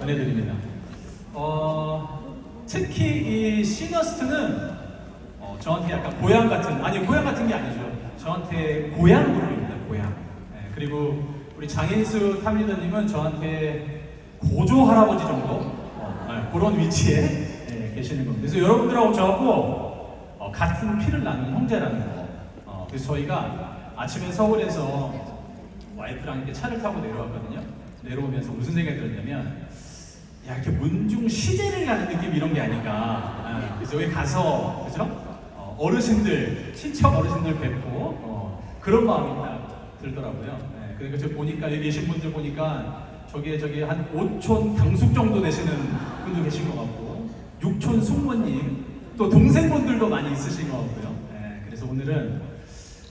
전해드립니다. 특히 이 시너스트는 저한테 약간 고향 같은, 아니 고향 같은 게 아니죠. 저한테 고향 그룹입니다. 고향. 네, 그리고 우리 장인수 탑리더님은 저한테 고조 할아버지 정도 그런 위치에 계시는 겁니다. 그래서 여러분들하고 저하고 같은 피를 나눈 형제라는 거. 그래서 저희가 아침에 서울에서 와이프랑 이렇게 차를 타고 내려왔거든요. 내려오면서 무슨 생각이 들었냐면, 야, 이렇게 문중 시제를 가는 느낌 이런 게 아닌가. 그래서 여기 가서, 그죠? 어르신들, 친척 어르신들 뵙고, 그런 마음이 딱 들더라고요. 네, 그러니까 저 보니까, 여기 계신 분들 보니까, 저기 한 5촌 당숙 정도 되시는 분도 계신 것 같고, 6촌 숙모님, 또 동생분들도 많이 있으신 것 같고요. 네, 그래서 오늘은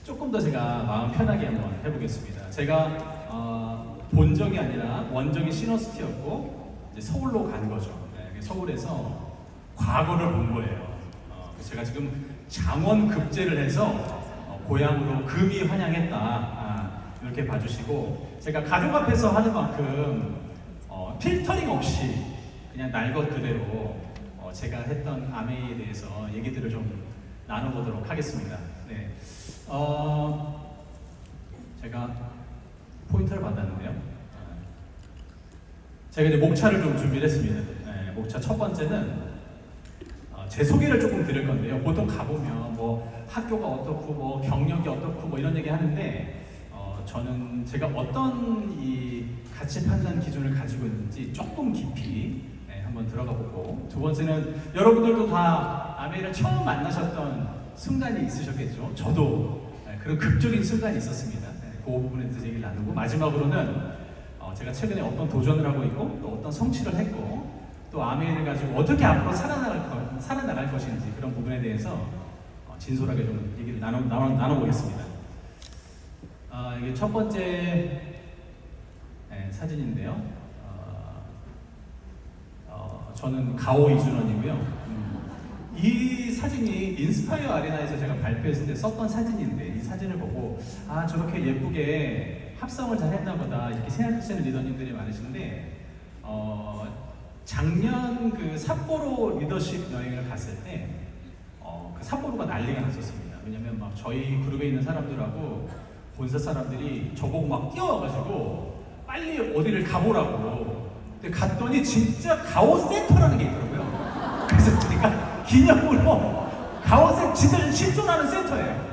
조금 더 제가 마음 편하게 한번 해보겠습니다. 제가 본적이 아니라 원적이 시너스티였고 이제 서울로 간 거죠. 네, 서울에서 과거를 본 거예요. 제가 지금 장원 급제를 해서 고향으로 금이 환영했다. 이렇게 봐주시고, 제가 가족 앞에서 하는 만큼 필터링 없이 그냥 날 것 그대로 제가 했던 아메이에 대해서 얘기들을 좀 나눠보도록 하겠습니다. 네. 제가 포인트를 받았는데요. 제가 이제 목차를 좀 준비를 했습니다. 네, 목차 첫 번째는 제 소개를 조금 드릴 건데요. 보통 가보면 뭐 학교가 어떻고 뭐 경력이 어떻고 뭐 이런 얘기 하는데, 저는 제가 어떤 이 가치 판단 기준을 가지고 있는지 조금 깊이 한번 들어가 보고, 두 번째는 여러분들도 다 아메이를 처음 만나셨던 순간이 있으셨겠죠. 저도 그런 극적인 순간이 있었습니다. 그 부분에 대해서 얘기를 나누고, 마지막으로는 제가 최근에 어떤 도전을 하고 있고 또 어떤 성취를 했고 또 아메이를 가지고 어떻게 앞으로 살아나갈 것인지, 그런 부분에 대해서 진솔하게 좀 얘기를 나눠보겠습니다. 이게 첫 번째 사진인데요. 저는 가오 이준원이고요. 이 사진이 인스파이어 아레나에서 제가 발표했을 때 썼던 사진인데, 이 사진을 보고 저렇게 예쁘게 합성을 잘 했나 보다 이렇게 생각하시는 리더님들이 많으신데, 작년 그 삿포로 리더십 여행을 갔을 때 그 삿포로가 난리가 났었습니다. 왜냐면 막 저희 그룹에 있는 사람들하고 본사 사람들이 저보고 막 뛰어와가지고 빨리 어디를 가보라고. 근데 갔더니 진짜 가오센터라는 게 있더라고요. 그래서 제가 기념으로 가오센터, 진짜 좀 실존하는 센터예요.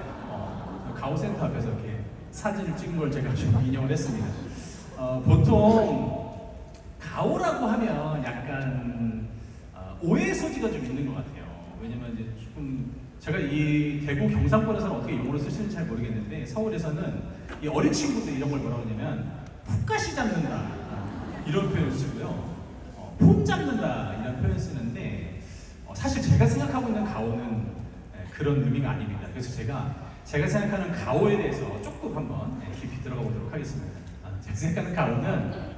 가오센터 앞에서 이렇게 사진을 찍은 걸 제가 좀 인용을 했습니다. 보통 가오라고 하면 약간 오해의 소지가 좀 있는 것 같아요. 왜냐면 이제 조금 제가 이 대구 경상권에서는 어떻게 용어를 쓰시는지 잘 모르겠는데, 서울에서는 이 어린 친구들 이런 걸 뭐라고 하냐면 풋가시 잡는다 이런 표현을 쓰고요, 폼 잡는다 이런 표현을 쓰는데, 사실 제가 생각하고 있는 가오는 그런 의미가 아닙니다. 그래서 제가 생각하는 가오에 대해서 조금 한번 깊이 들어가 보도록 하겠습니다. 제가 생각하는 가오는,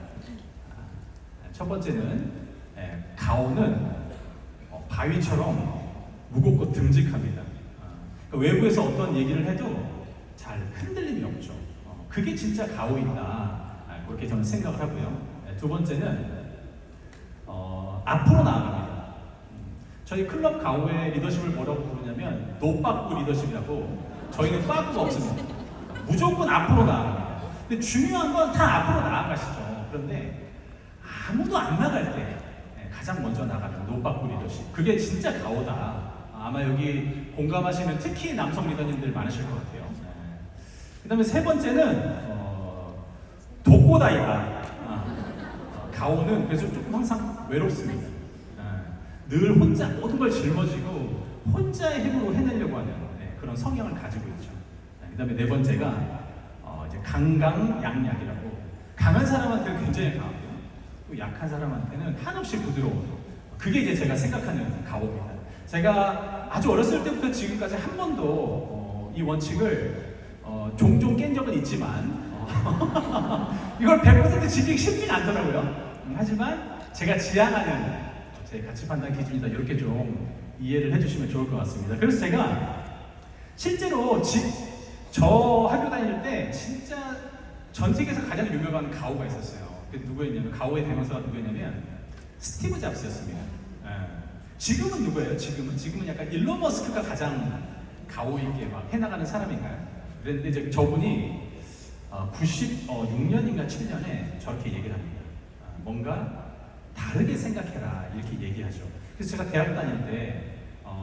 첫 번째는 가오는 바위처럼 무겁고 듬직합니다. 그러니까 외부에서 어떤 얘기를 해도 잘 흔들림이 없죠. 그게 진짜 가오이다, 그렇게 저는 생각을 하고요. 두 번째는 앞으로 나아갑니다. 저희 클럽 가오의 리더십을 뭐라고 부르냐면 노빠꾸 리더십이라고. 저희는 빠꾸가 없습니다. 무조건 앞으로 나아갑니다. 근데 중요한 건 다 앞으로 나아가시죠. 그런데 아무도 안 나갈 때 가장 먼저 나가는 노빠꾸 리더십, 그게 진짜 가오다. 아마 여기 공감하시는 특히 남성 리더님들 많으실 것 같아요. 그 다음에 세 번째는 독고다이다. 가오는 그래서 조금 항상 외롭습니다. 늘 혼자 모든 걸 짊어지고 혼자의 힘으로 해내려고 하는 그런 성향을 가지고 있죠. 그 다음에 네 번째가 이제 강강약약이라고, 강한 사람한테는 굉장히 강하고요, 또 약한 사람한테는 한없이 부드러운, 그게 이제 제가 생각하는 가오입니다. 제가 아주 어렸을 때부터 지금까지 한 번도 이 원칙을 종종 깬 적은 있지만 이걸 100% 지키기 쉽지는 않더라고요. 하지만 제가 지향하는 제 가치 판단 기준이다, 이렇게 좀 이해를 해주시면 좋을 것 같습니다. 그래서 제가 실제로 저 학교 다닐 때 진짜 전 세계에서 가장 유명한 가오가 있었어요. 그 누구였냐면, 가오의 대명사가 누구였냐면 스티브 잡스였습니다. 예. 지금은 누구예요? 지금은 약간 일론 머스크가 가장 가오 있게 막 해나가는 사람인가요? 그런데 이제 저분이 96년인가 7년에 저렇게 얘기를 합니다. 뭔가 다르게 생각해라 이렇게 얘기하죠. 그래서 제가 대학 다닐 때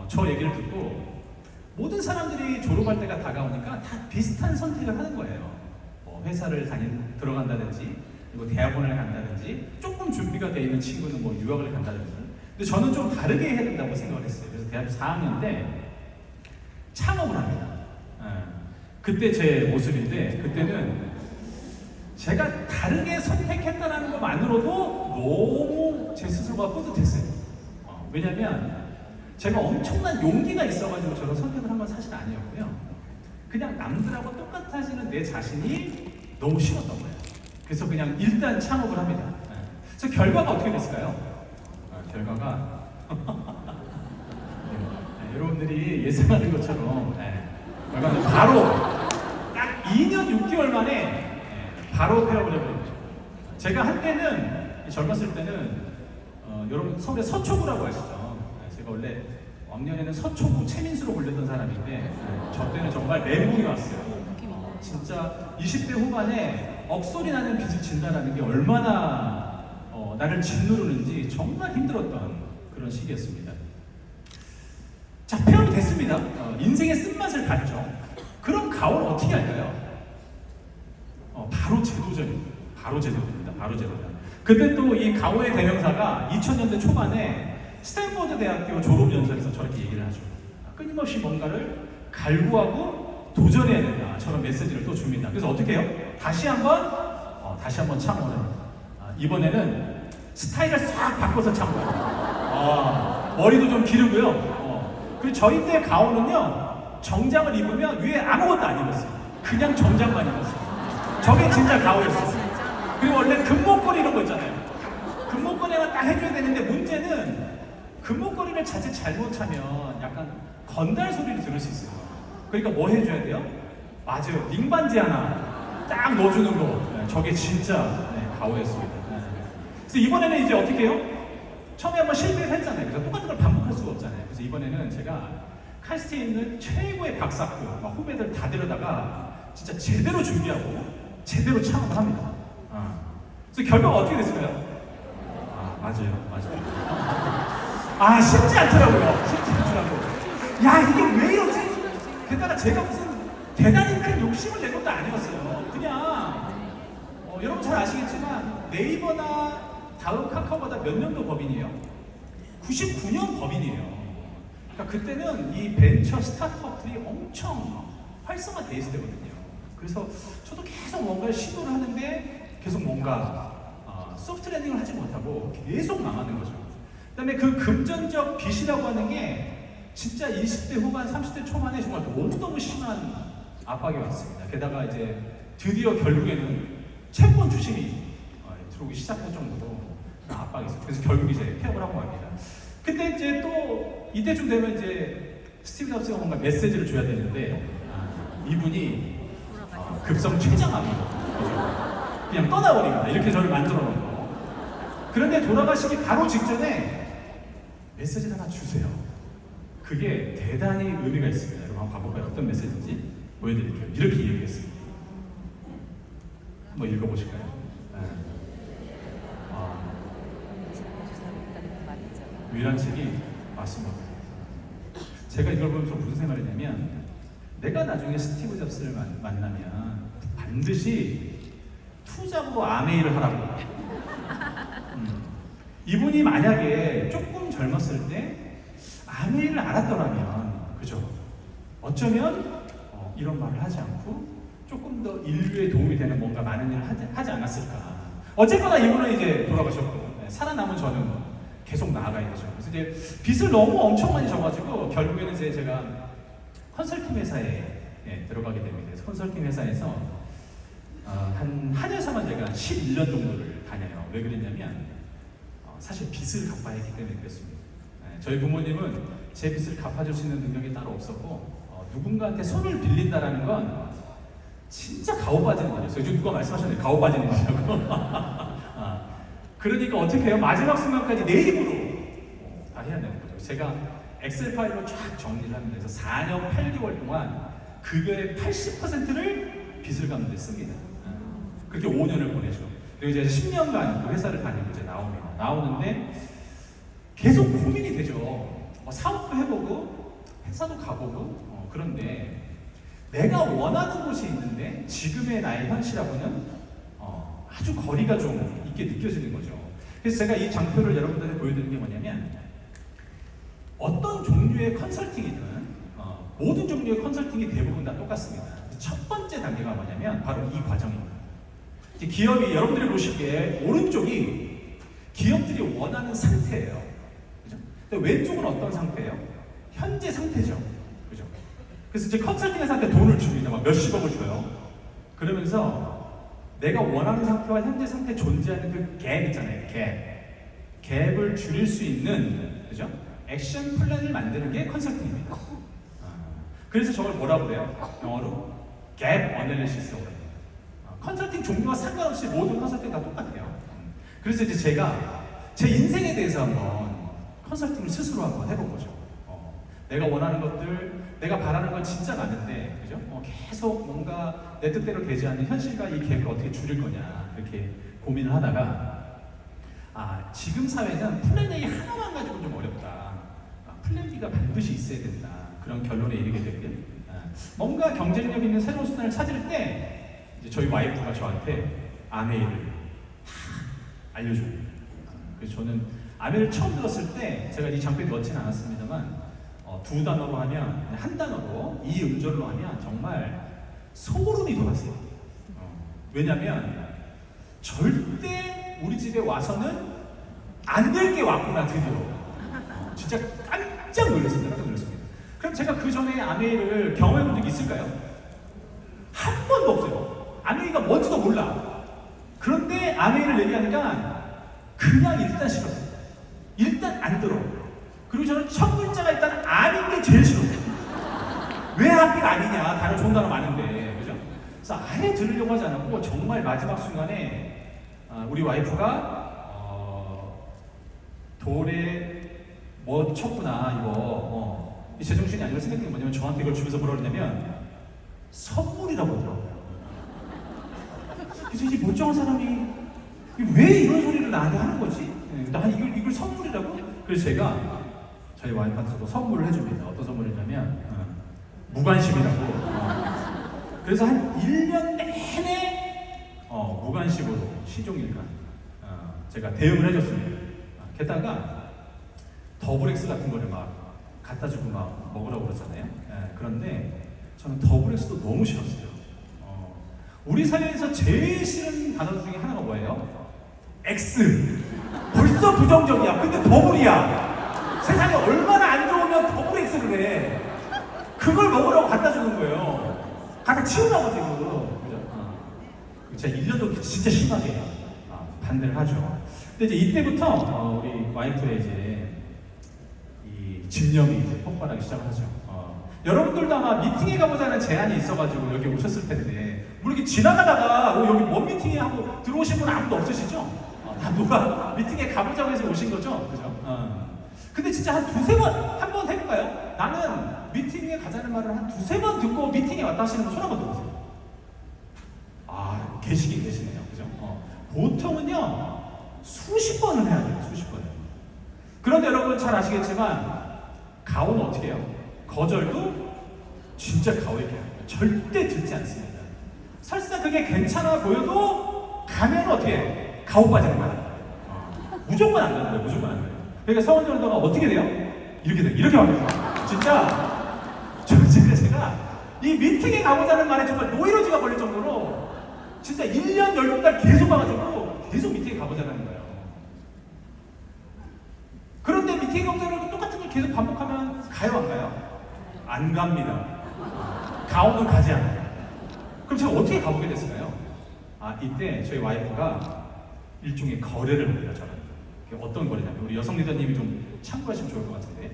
저 얘기를 듣고 모든 사람들이 졸업할 때가 다가오니까 다 비슷한 선택을 하는 거예요. 뭐 회사를 들어간다든지 그리고 대학원을 간다든지 조금 준비가 돼 있는 친구는 뭐 유학을 간다든지. 근데 저는 좀 다르게 해야 된다고 생각을 했어요. 그래서 대학교 4학년 때 창업을 합니다. 그때 제 모습인데 그때는 제가 다르게 선택했다는 것만으로도 너무 제 스스로가 뿌듯했어요. 왜냐면 제가 엄청난 용기가 있어가지고 저런 선택을 한 건 사실 아니었고요. 그냥 남들하고 똑같아지는 내 자신이 너무 싫었던 거예요. 그래서 그냥 일단 창업을 합니다. 그래서 결과가 어떻게 됐을까요? 결과가 여러분들이 예상하는 것처럼 결과는 바로 딱 2년 6개월 만에 바로 폐업을 해버립니다. 제가 한때는 젊었을 때는 여러분 서울에 서초구라고 아시죠? 제가 원래 왕년에는 서초구 최민수로 불렸던 사람인데 저 때는 정말 멘붕이 왔어요. 진짜 20대 후반에 억소리 나는 빚을 진다라는 게 얼마나 나를 짓누르는지 정말 힘들었던 그런 시기였습니다. 자, 폐업이 됐습니다. 인생의 쓴맛을 봤죠. 그럼 가오는 어떻게 할까요? 바로 제도전입니다. 바로 제도전입니다. 바로 제도전. 그때 또 이 가오의 대명사가 2000년대 초반에 스탠포드 대학교 졸업연설에서 저렇게 얘기를 하죠. 끊임없이 뭔가를 갈구하고 도전해야 된다. 저런 메시지를 또 줍니다. 그래서 어떻게 해요? 다시 한번 창업을 합니다. 이번에는 스타일을 싹 바꿔서 창업합니다. 머리도 좀 기르고요. 그리고 저희 때 가오는요, 정장을 입으면 위에 아무것도 안 입었어요. 그냥 정장만 입었어요. 저게 진짜 가오였어요. 그리고 원래 금목걸이 이런 거 있잖아요. 금목걸이만 딱 해줘야 되는데 문제는 금목걸이를 자칫 잘못하면 약간 건달 소리를 들을 수 있어요. 그러니까 뭐 해줘야 돼요? 맞아요. 링반지 하나 딱 넣어주는 거. 저게 진짜 가오였습니다. 그래서 이번에는 이제 어떻게 해요? 처음에 한번 실패를 했잖아요. 그래서 똑같은 걸 반복할 수가 없잖아요. 그래서 이번에는 제가 칼스트에 있는 최고의 박사학교 후배들 다 데려다가 진짜 제대로 준비하고 제대로 창업을 합니다. 그래서 결과가 어떻게 됐을까요? 맞아요. 쉽지 않더라고요. 쉽지 않더라고. 야, 이게 왜 이러지? 게다가 제가 무슨 대단히 큰 욕심을 낸 것도 아니었어요. 그냥 여러분 잘 아시겠지만 네이버나 다음 카카오보다 몇 년도 법인이에요? 99년 법인이에요. 그러니까 그때는 이 벤처 스타트업들이 엄청 활성화되어 있을 때거든요. 그래서 저도 계속 뭔가 시도를 하는데 계속 뭔가 소프트 랜딩을 하지 못하고 계속 망하는 거죠. 그 다음에 그 금전적 빚이라고 하는 게 진짜 20대 후반, 30대 초반에 정말 너무너무 심한 압박이 왔습니다. 게다가 이제 드디어 결국에는 채권 주식이 들어오기 시작할 정도로 압박이 있어요. 그래서 결국 이제 폐업을 하고 갑니다. 근데 이제 또 이때쯤 되면 이제 스티브 잡스가 뭔가 메시지를 줘야 되는데 이분이 급성 췌장암이고 그냥 떠나버립니다. 이렇게 저를 만들어 놓고. 그런데 돌아가시기 바로 직전에 메시지를 하나 주세요. 그게 대단히 의미가 있습니다. 여러분 한번 봐볼까요? 어떤 메시지인지 보여드릴게요. 이렇게 얘기했습니다. 한번 읽어보실까요? 유일한 책이 맞습니다. 제가 이걸 보면서 무슨 생각을 했냐면 내가 나중에 스티브 잡스를 만나면 반드시 투잡으로 아메이를 하라고. 이분이 만약에 조금 젊었을 때 아메이를 알았더라면, 그죠? 어쩌면 이런 말을 하지 않고 조금 더 인류에 도움이 되는 뭔가 많은 일을 하지 않았을까. 어쨌거나 이분은 이제 돌아가셨고 살아남은 저는 계속 나아가야 되죠. 그래서 이제 빚을 너무 엄청 많이 져가지고 결국에는 이제 제가 컨설팅 회사에 들어가게 됩니다. 그래서 컨설팅 회사에서 한 회사만 제가 11년 정도를 다녀요. 왜 그랬냐면 사실 빚을 갚아야 했기 때문에 그랬습니다. 저희 부모님은 제 빚을 갚아줄 수 있는 능력이 따로 없었고 누군가한테 손을 빌린다라는 건 진짜 가오 빠지는 일이었어요. 요즘 누가 말씀하셨는데 가오 빠지는 일이라고. 그러니까 어떻게 해요? 마지막 순간까지 내 힘으로 다 해야 되는 거죠. 제가 엑셀 파일로 쫙 정리를 하면서 4년 8개월 동안 급여의 80%를 빚을 갚는 데 씁니다. 그렇게 5년을 보내죠. 그리고 이제 10년간 그 회사를 다니고 이제 나옵니다. 나오는데 계속 고민이 되죠. 사업도 해보고 회사도 가보고 그런데 내가 원하는 곳이 있는데 지금의 나의 현실하고는 아주 거리가 좀 있게 느껴지는 거죠. 그래서 제가 이 장표를 여러분들한테 보여드리는 게 뭐냐면 어떤 종류의 컨설팅이든 모든 종류의 컨설팅이 대부분 다 똑같습니다. 첫 번째 단계가 뭐냐면 바로 이 과정입니다. 기업이 여러분들이 보시기에 오른쪽이 기업들이 원하는 상태예요. 그죠? 근데 왼쪽은 어떤 상태예요? 현재 상태죠. 그죠? 그래서 이제 컨설팅 회사한테 돈을 줍니다. 막 몇십억을 줘요. 그러면서 내가 원하는 상태와 현재 상태 존재하는 그 갭 있잖아요. 갭을 줄일 수 있는 그죠? 액션 플랜을 만드는 게 컨설팅입니다. 그래서 저걸 뭐라고 그래요? 영어로 갭 어널리시스라고 해요. 컨설팅 종류와 상관없이 모든 컨설팅 다 똑같아요. 그래서 이제 제가 제 인생에 대해서 한번 컨설팅을 스스로 한번 해본 거죠. 내가 원하는 것들, 내가 바라는 건 진짜 많은데, 그죠? 계속 뭔가 내 뜻대로 되지 않는 현실과 이 갭을 어떻게 줄일 거냐 이렇게 고민을 하다가 지금 사회는 플랜 A 하나만 가지고 좀 어렵다. 플랜 B가 반드시 있어야 된다. 그런 결론에 이르게 되고요. 뭔가 경쟁력 있는 새로운 수단을 찾을 때 이제 저희 와이프가 저한테 아메이를 알려줍니다. 그래서 저는 아메이를 처음 들었을 때 제가 이 장표에 넣지는 않았습니다만 두 단어로 하면 한 단어로 이 음절로 하면 정말 소름이 돋았어요. 왜냐면 절대 우리 집에 와서는 안 될 게 왔구나 드디어. 진짜 깜짝 놀랐습니다. 그럼 제가 그 전에 아메이를 경험해 본 적이 있을까요? 한 번도 없어요. 아메이가 뭔지도 몰라. 그런데 아메이를 얘기하니까 그냥 일단 싫었어요. 일단 안 들어. 그리고 저는 첫 글자가 일단 아닌 게 제일 싫었어요. 왜 하필 아니냐? 단어 좋은 단어 많은데. 그죠? 그래서 아예 들으려고 하지 않았고 정말 마지막 순간에 우리 와이프가 돌에 뭐 쳤구나 이거 제정신이 아니라 생각된 게 뭐냐면 저한테 이걸 주면서 뭐라 그러냐면 선물이라고 하더라고요. 그래서 이제 멀쩡한 사람이 왜 이런 소리를 나한테 하는 거지? 나 이걸 선물이라고? 그래서 제가 저희 와이프한테도 선물을 해줍니다. 어떤 선물이냐면 무관심이라고. 그래서 한 1년 내내 무관심으로 시종일관 제가 대응을 해줬습니다. 게다가 더블엑스 같은 거를 막 갖다 주고 막 먹으라고 그러잖아요. 그런데 저는 더블엑스도 너무 싫었어요. 우리 사회에서 제일 싫은 단어 중에 하나가 뭐예요? X. 벌써 부정적이야. 근데 더블이야. 세상에 얼마나 안 좋으면 더블엑스를 해. 그걸 먹으라고 갖다 주는 거예요. 갖다 치우라고 지금. 그죠? 제가 1년 동안 진짜 심하게 반대를 하죠. 근데 이제 이때부터 우리 와이프의 이제 이 집념이 이제 폭발하기 시작을 하죠. 여러분들도 아마 미팅에 가보자는 제안이 있어가지고 여기 오셨을 텐데 뭐 이렇게 지나가다가 여기 뭔 미팅에 하고 들어오신 분 아무도 없으시죠? 다 누가 미팅에 가보자고 해서 오신 거죠? 그죠? 근데 진짜 한 두세 번, 한 번 해볼까요? 나는 미팅에 가자는 말을 한 두세 번 듣고 미팅에 왔다 하시는 분 손 한번 들어보세요. 계시긴 계시네요. 그죠? 보통은요, 수십 번을 해야 돼요. 수십 번을. 그런데 여러분 잘 아시겠지만 가오는 어떻게 해요? 거절도 진짜 가오에게 합니다. 절대 듣지 않습니다. 설사 그게 괜찮아 보여도 가면 어떻게 해? 가오 빠지는 거야. 무조건 안 가는 거예요. 무조건 안 가요. 그러니까 서원전도가 어떻게 돼요? 이렇게 돼요. 이렇게 바뀌어요. 진짜 제가 이 미팅에 가보자는 말에 정말 노이로지가 걸릴 정도로 진짜 1년 12달 계속 와가지고 계속 미팅에 가보자는 거예요. 그런데 미팅에 가보자는 똑같은 걸 계속 반복하면 가요 안 가요? 안 갑니다. 가오는 가지 않아요. 그럼 제가 어떻게 가보게 됐을까요? 이때 저희 와이프가 일종의 거래를 합니다. 저는 어떤 거래냐면 우리 여성 리더님이 좀 참고하시면 좋을 것 같은데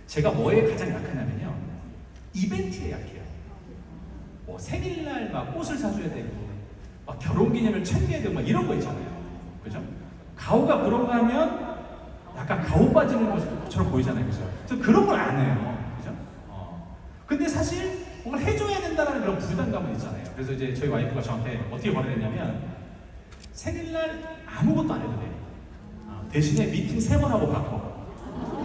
제가 뭐에 가장 약하냐면요 이벤트에 약해요. 뭐 생일날 막 꽃을 사줘야 되고 막 결혼기념일 챙겨야 되고 막 이런 거 있잖아요. 그죠? 가오가 그런 거 하면 약간 가오 빠지는 것처럼 보이잖아요, 그죠? 그래서 그런 걸 안 해요, 그죠? 근데 사실 뭔가 해줘야 된다는 그런 부담감은 있잖아요. 그래서 이제 저희 와이프가 저한테 어떻게 거래했냐면 생일날 아무것도 안 해도 돼. 대신에 미팅 3번 하고 바꿔.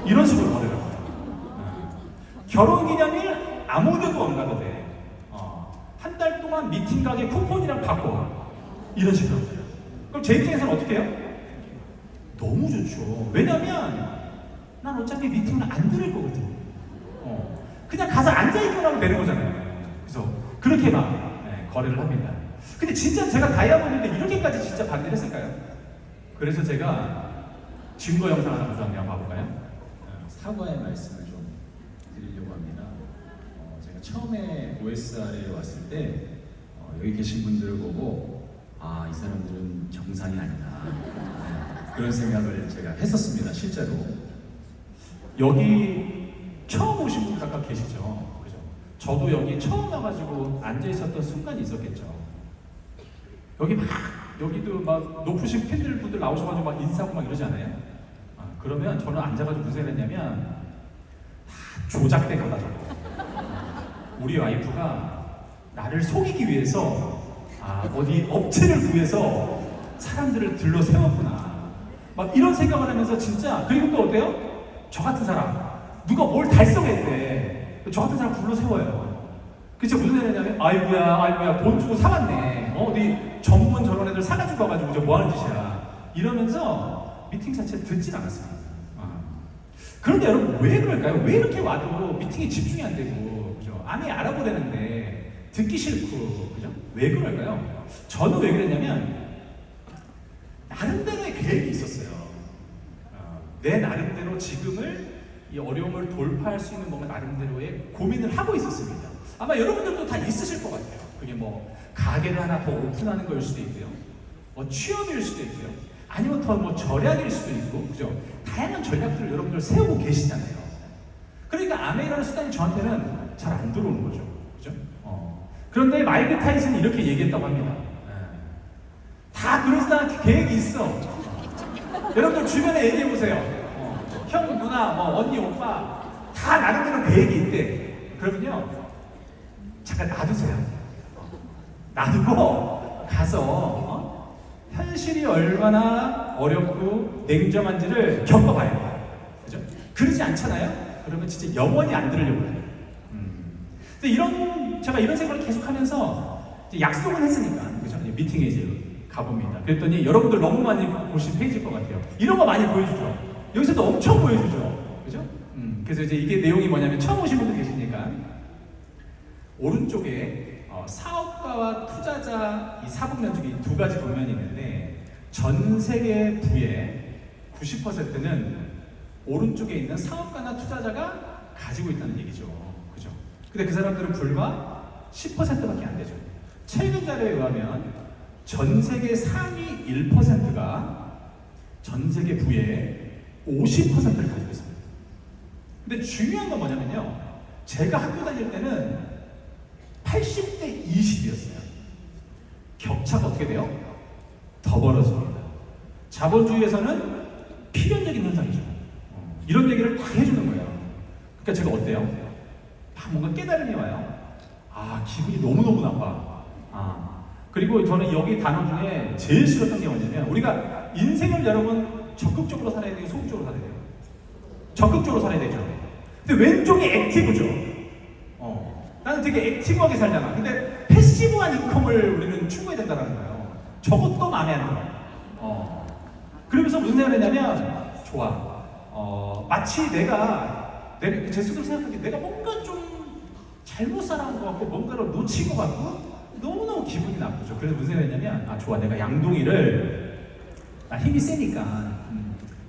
이런 식으로 거래를 해요. 결혼기념일 아무데도 안 가도 돼. 한 달 동안 미팅 가게 쿠폰이랑 바꿔. 이런 식으로. 그럼 제 입장에서는 어떻게 해요? 너무 좋죠. 왜냐면 난 어차피 미팅을 안 들을 거거든. 그냥 가서 앉아있기만 하면 되는 거잖아요. 그래서 그렇게 막 거래를 합니다. 근데 진짜 제가 다이아몬드인데 이렇게까지 진짜 반대를 했을까요? 그래서 제가 증거 영상 하나 가져왔네요. 한번 봐볼까요? 사과의 말씀을 좀 드리려고 합니다. 제가 처음에 OSR에 왔을 때 여기 계신 분들을 보고 이 사람들은 정상이 아니다. 그런 생각을 제가 했었습니다. 실제로. 여기 처음 오신 분 각각 계시죠? 그죠? 저도 여기 처음 와가지고 앉아 있었던 순간이 있었겠죠. 여기도 막 높으신 팬들분들 나오셔가지고 막 인사하고 막 이러지 않아요? 그러면 저는 앉아가지고 무슨 생각을 했냐면 다 조작된 거다 저거. 우리 와이프가 나를 속이기 위해서 어디 업체를 구해서 사람들을 들러 세웠구나. 막 이런 생각을 하면서 진짜. 그리고 또 어때요? 저 같은 사람 누가 뭘 달성했대. 저 같은 사람 불러 세워요. 그래서 무슨 생각을 했냐면 아이고야 돈 주고 사왔네. 어디 전문 저런 애들 사가지고 와가지고 저 뭐 하는 짓이야. 이러면서 미팅 자체를 듣질 않았습니다. 그런데 여러분 왜 그럴까요? 왜 이렇게 와도 미팅에 집중이 안 되고, 그죠? 아니 알아보려는데 듣기 싫고, 그죠? 왜 그럴까요? 저는 왜 그랬냐면 나름대로의 계획이 있었어요. 내 나름대로 지금을 이 어려움을 돌파할 수 있는 뭔가 나름대로의 고민을 하고 있었습니다. 아마 여러분들도 다 있으실 것 같아요. 그게 뭐 가게를 하나 더 오픈하는 거일 수도 있고요, 뭐 취업일 수도 있고요, 아니면 더 뭐 절약일 수도 있고, 그죠? 다양한 전략들을 여러분들 세우고 계시잖아요. 그러니까 아메이라는 수단이 저한테는 잘 안 들어오는 거죠, 그죠? 그런데 마이크 타이슨이 이렇게 얘기했다고 합니다. 다 그런 수단 계획이 있어. 여러분들 주변에 얘기해 보세요. 형, 누나, 뭐 언니, 오빠 다 나름대로 계획이 있대. 그러면요, 잠깐 놔두세요. 놔두고 가서 현실이 얼마나 어렵고 냉정한지를 겪어봐요. 그죠? 그러지 않잖아요? 그러면 진짜 영원히 안 들으려고 해요. 근데 제가 이런 생각을 계속하면서 약속은 했으니까, 그죠? 미팅에 이제 가봅니다. 그랬더니 여러분들 너무 많이 보신 페이지일 것 같아요. 이런 거 많이 보여주죠. 여기서도 엄청 보여주죠. 그죠? 그래서 이제 이게 내용이 뭐냐면, 처음 오신 분들 계시니까 오른쪽에 사업가와 투자자 이 사분면 두 가지 분면이 있는데, 전 세계 부의 90%는 오른쪽에 있는 사업가나 투자자가 가지고 있다는 얘기죠. 그죠? 근데 그 사람들은 불과 10%밖에 안 되죠. 최근 자료에 의하면 전 세계 상위 1%가 전 세계 부의 50%를 가지고 있습니다. 근데 중요한 건 뭐냐면요, 제가 학교 다닐 때는 80대 20이었어요. 격차가 어떻게 돼요? 더 벌어집니다. 자본주의에서는 필연적인 현상이죠. 이런 얘기를 다 해주는 거예요. 그러니까 제가 어때요? 막 뭔가 깨달음이 와요. 기분이 너무너무 나빠. 그리고 저는 여기 단어 중에 제일 싫었던 게 뭐냐면, 우리가 인생을 여러분 적극적으로 살아야 되고 소극적으로 살아야 돼요. 적극적으로 살아야 되죠. 근데 왼쪽이 액티브죠. 나는 되게 액티브하게 살잖아. 근데 패시브한 인컴을 우리는 추구해야 된다는 거예요. 저것도 마음에 안 들어. 그러면서 무슨 생각을 했냐면, 좋아. 마치 제 스스로 생각하기에 내가 뭔가 좀 잘못 살아온 것 같고, 뭔가를 놓친 것 같고, 너무너무 기분이 나쁘죠. 그래서 무슨 생각을 했냐면, 좋아. 내가 양동이를, 나 힘이 세니까,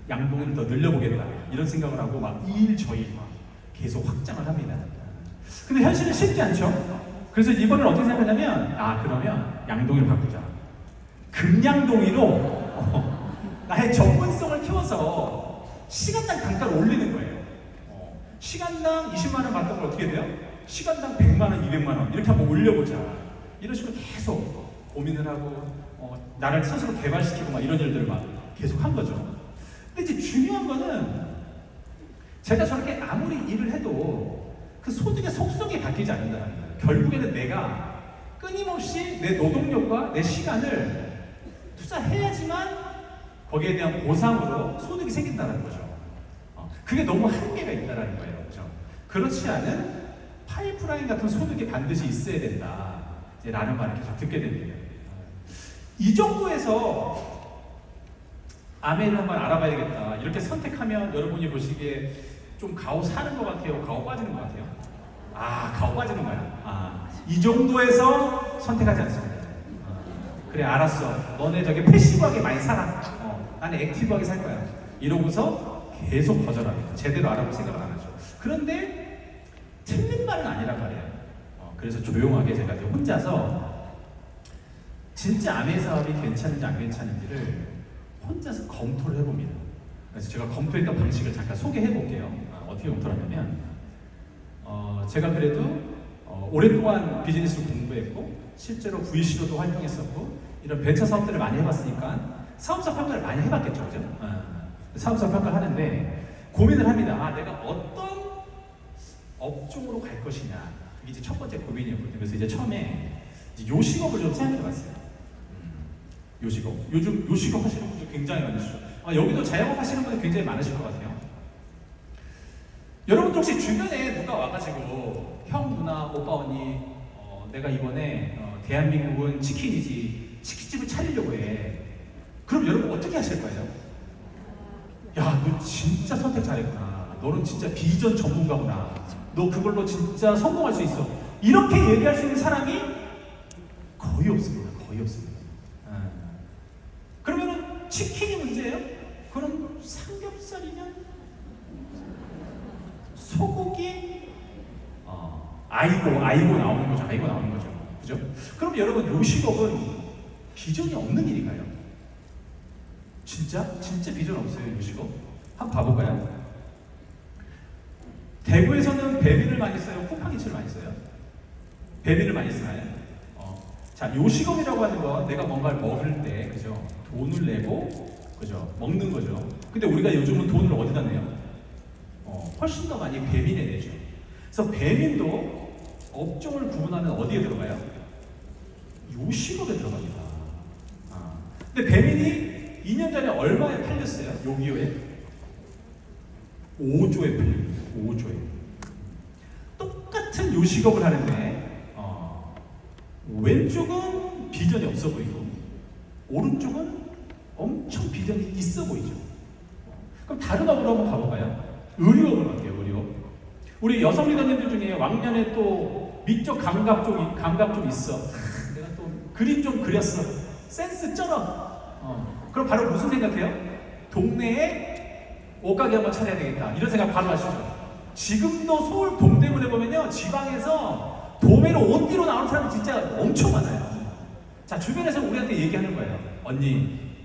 양동이를 더 늘려보겠다. 이런 생각을 하고, 막 일저일 막 계속 확장을 합니다. 근데 현실은 쉽지 않죠? 그래서 이번에 어떻게 생각하냐면, 그러면 양동이를 바꾸자. 금양동이로 나의 전문성을 키워서 시간당 단가를 올리는 거예요. 시간당 20만원 받던 걸 어떻게 돼요? 시간당 100만원, 200만원 이렇게 한번 올려보자. 이런 식으로 계속 고민을 하고 나를 스스로 개발시키고 막 이런 일들을 막 계속 한 거죠. 근데 이제 중요한 거는 제가 저렇게 아무리 일을 해도 그 소득의 속성이 바뀌지 않는다는 거예요. 결국에는 내가 끊임없이 내 노동력과 내 시간을 투자해야지만 거기에 대한 보상으로 소득이 생긴다는 거죠. 그게 너무 한계가 있다는 거예요. 그렇죠? 그렇지 않은 파이프라인 같은 소득이 반드시 있어야 된다. 라는 말을 계속 듣게 됩니다. 이 정도에서 아멘을 한번 알아봐야 되겠다. 이렇게 선택하면 여러분이 보시기에 좀 가오 사는 것 같아요? 가오 빠지는 것 같아요? 아, 가오 빠지는 거야. 아, 이 정도에서 선택하지 않습니다. 그래, 알았어. 너네 저기 패시브하게 많이 살아. 나는 액티브하게 살 거야. 이러고서 계속 거절합니다. 제대로 알아볼 생각을 안 하죠. 그런데 틀린 말은 아니란 말이에요. 그래서 조용하게 제가 이제 혼자서 진짜 아메 사업이 괜찮은지 안 괜찮은지를 혼자서 검토를 해봅니다. 그래서 제가 검토했던 방식을 잠깐 소개해 볼게요. 어떻게 검토를 하냐면 제가 그래도 오랫동안 비즈니스를 공부했고 실제로 VC로도 활동했었고 이런 벤처 사업들을 많이 해봤으니까 사업사 평가를 많이 해봤겠죠, 그죠? 사업사 평가를 하는데 고민을 합니다. 아, 내가 어떤 업종으로 갈 것이냐. 이게 이제 첫 번째 고민이었거든요. 그래서 이제 처음에 이제 요식업을 좀 생각해봤어요. 요식업. 요즘 요식업 하시는 분들 굉장히 많으시죠. 여기도 자영업 하시는 분들 굉장히 많으실 것 같아요. 여러분들 혹시 주변에 누가 와가지고 형, 누나, 오빠, 언니 내가 이번에 대한민국은 치킨이지 치킨집을 차리려고 해. 그럼 여러분 어떻게 하실 거예요? 야, 너 진짜 선택 잘했구나. 너는 진짜 비전 전문가구나. 너 그걸로 진짜 성공할 수 있어. 이렇게 얘기할 수 있는 사람이 거의 없습니다. 거의 없습니다. 그러면은 치킨이 문제예요? 그럼 삼겹살이면 소고기? 아이고 나오는 거죠. 아이고 나오는 거죠. 그죠? 그럼 여러분 요식업은 비전이 없는 일인가요? 진짜 비전 없어요, 요식업? 한번 봐볼까요? 대구에서는 배민을 많이 써요? 쿠팡이츠를 많이 써요? 배민을 많이 쓰나요? 자, 요식업이라고 하는 건 내가 뭔가를 먹을 때, 그죠? 돈을 내고, 그죠? 먹는 거죠. 근데 우리가 요즘은 돈을 어디다 내요? 훨씬 더 많이 배민에 내죠. 그래서 배민도 업종을 구분하면 어디에 들어가요? 요식업에 들어갑니다. 근데 배민이 2년 전에 얼마에 팔렸어요? 요기요에? 5조에 팔립니다. 5조에. 똑같은 요식업을 하는데 왼쪽은 비전이 없어 보이고 오른쪽은 엄청 비전이 있어 보이죠. 그럼 다른 업으로 한번 가볼까요? 의료업으로 갈게요. 의료업. 우리 여성 리더님들 중에 왕년에 또 미적 감각 좀 있어. 내가 또 그림 좀 그렸어. 센스 쩔어. 그럼 바로 무슨 생각해요? 동네에 옷가게 한번 차려야 되겠다. 이런 생각 바로 하시죠. 지금도 서울 동대문에 보면요, 지방에서 도매로 옷 뒤로 나오는 사람이 진짜 엄청 많아요. 자, 주변에서 우리한테 얘기하는 거예요. 언니,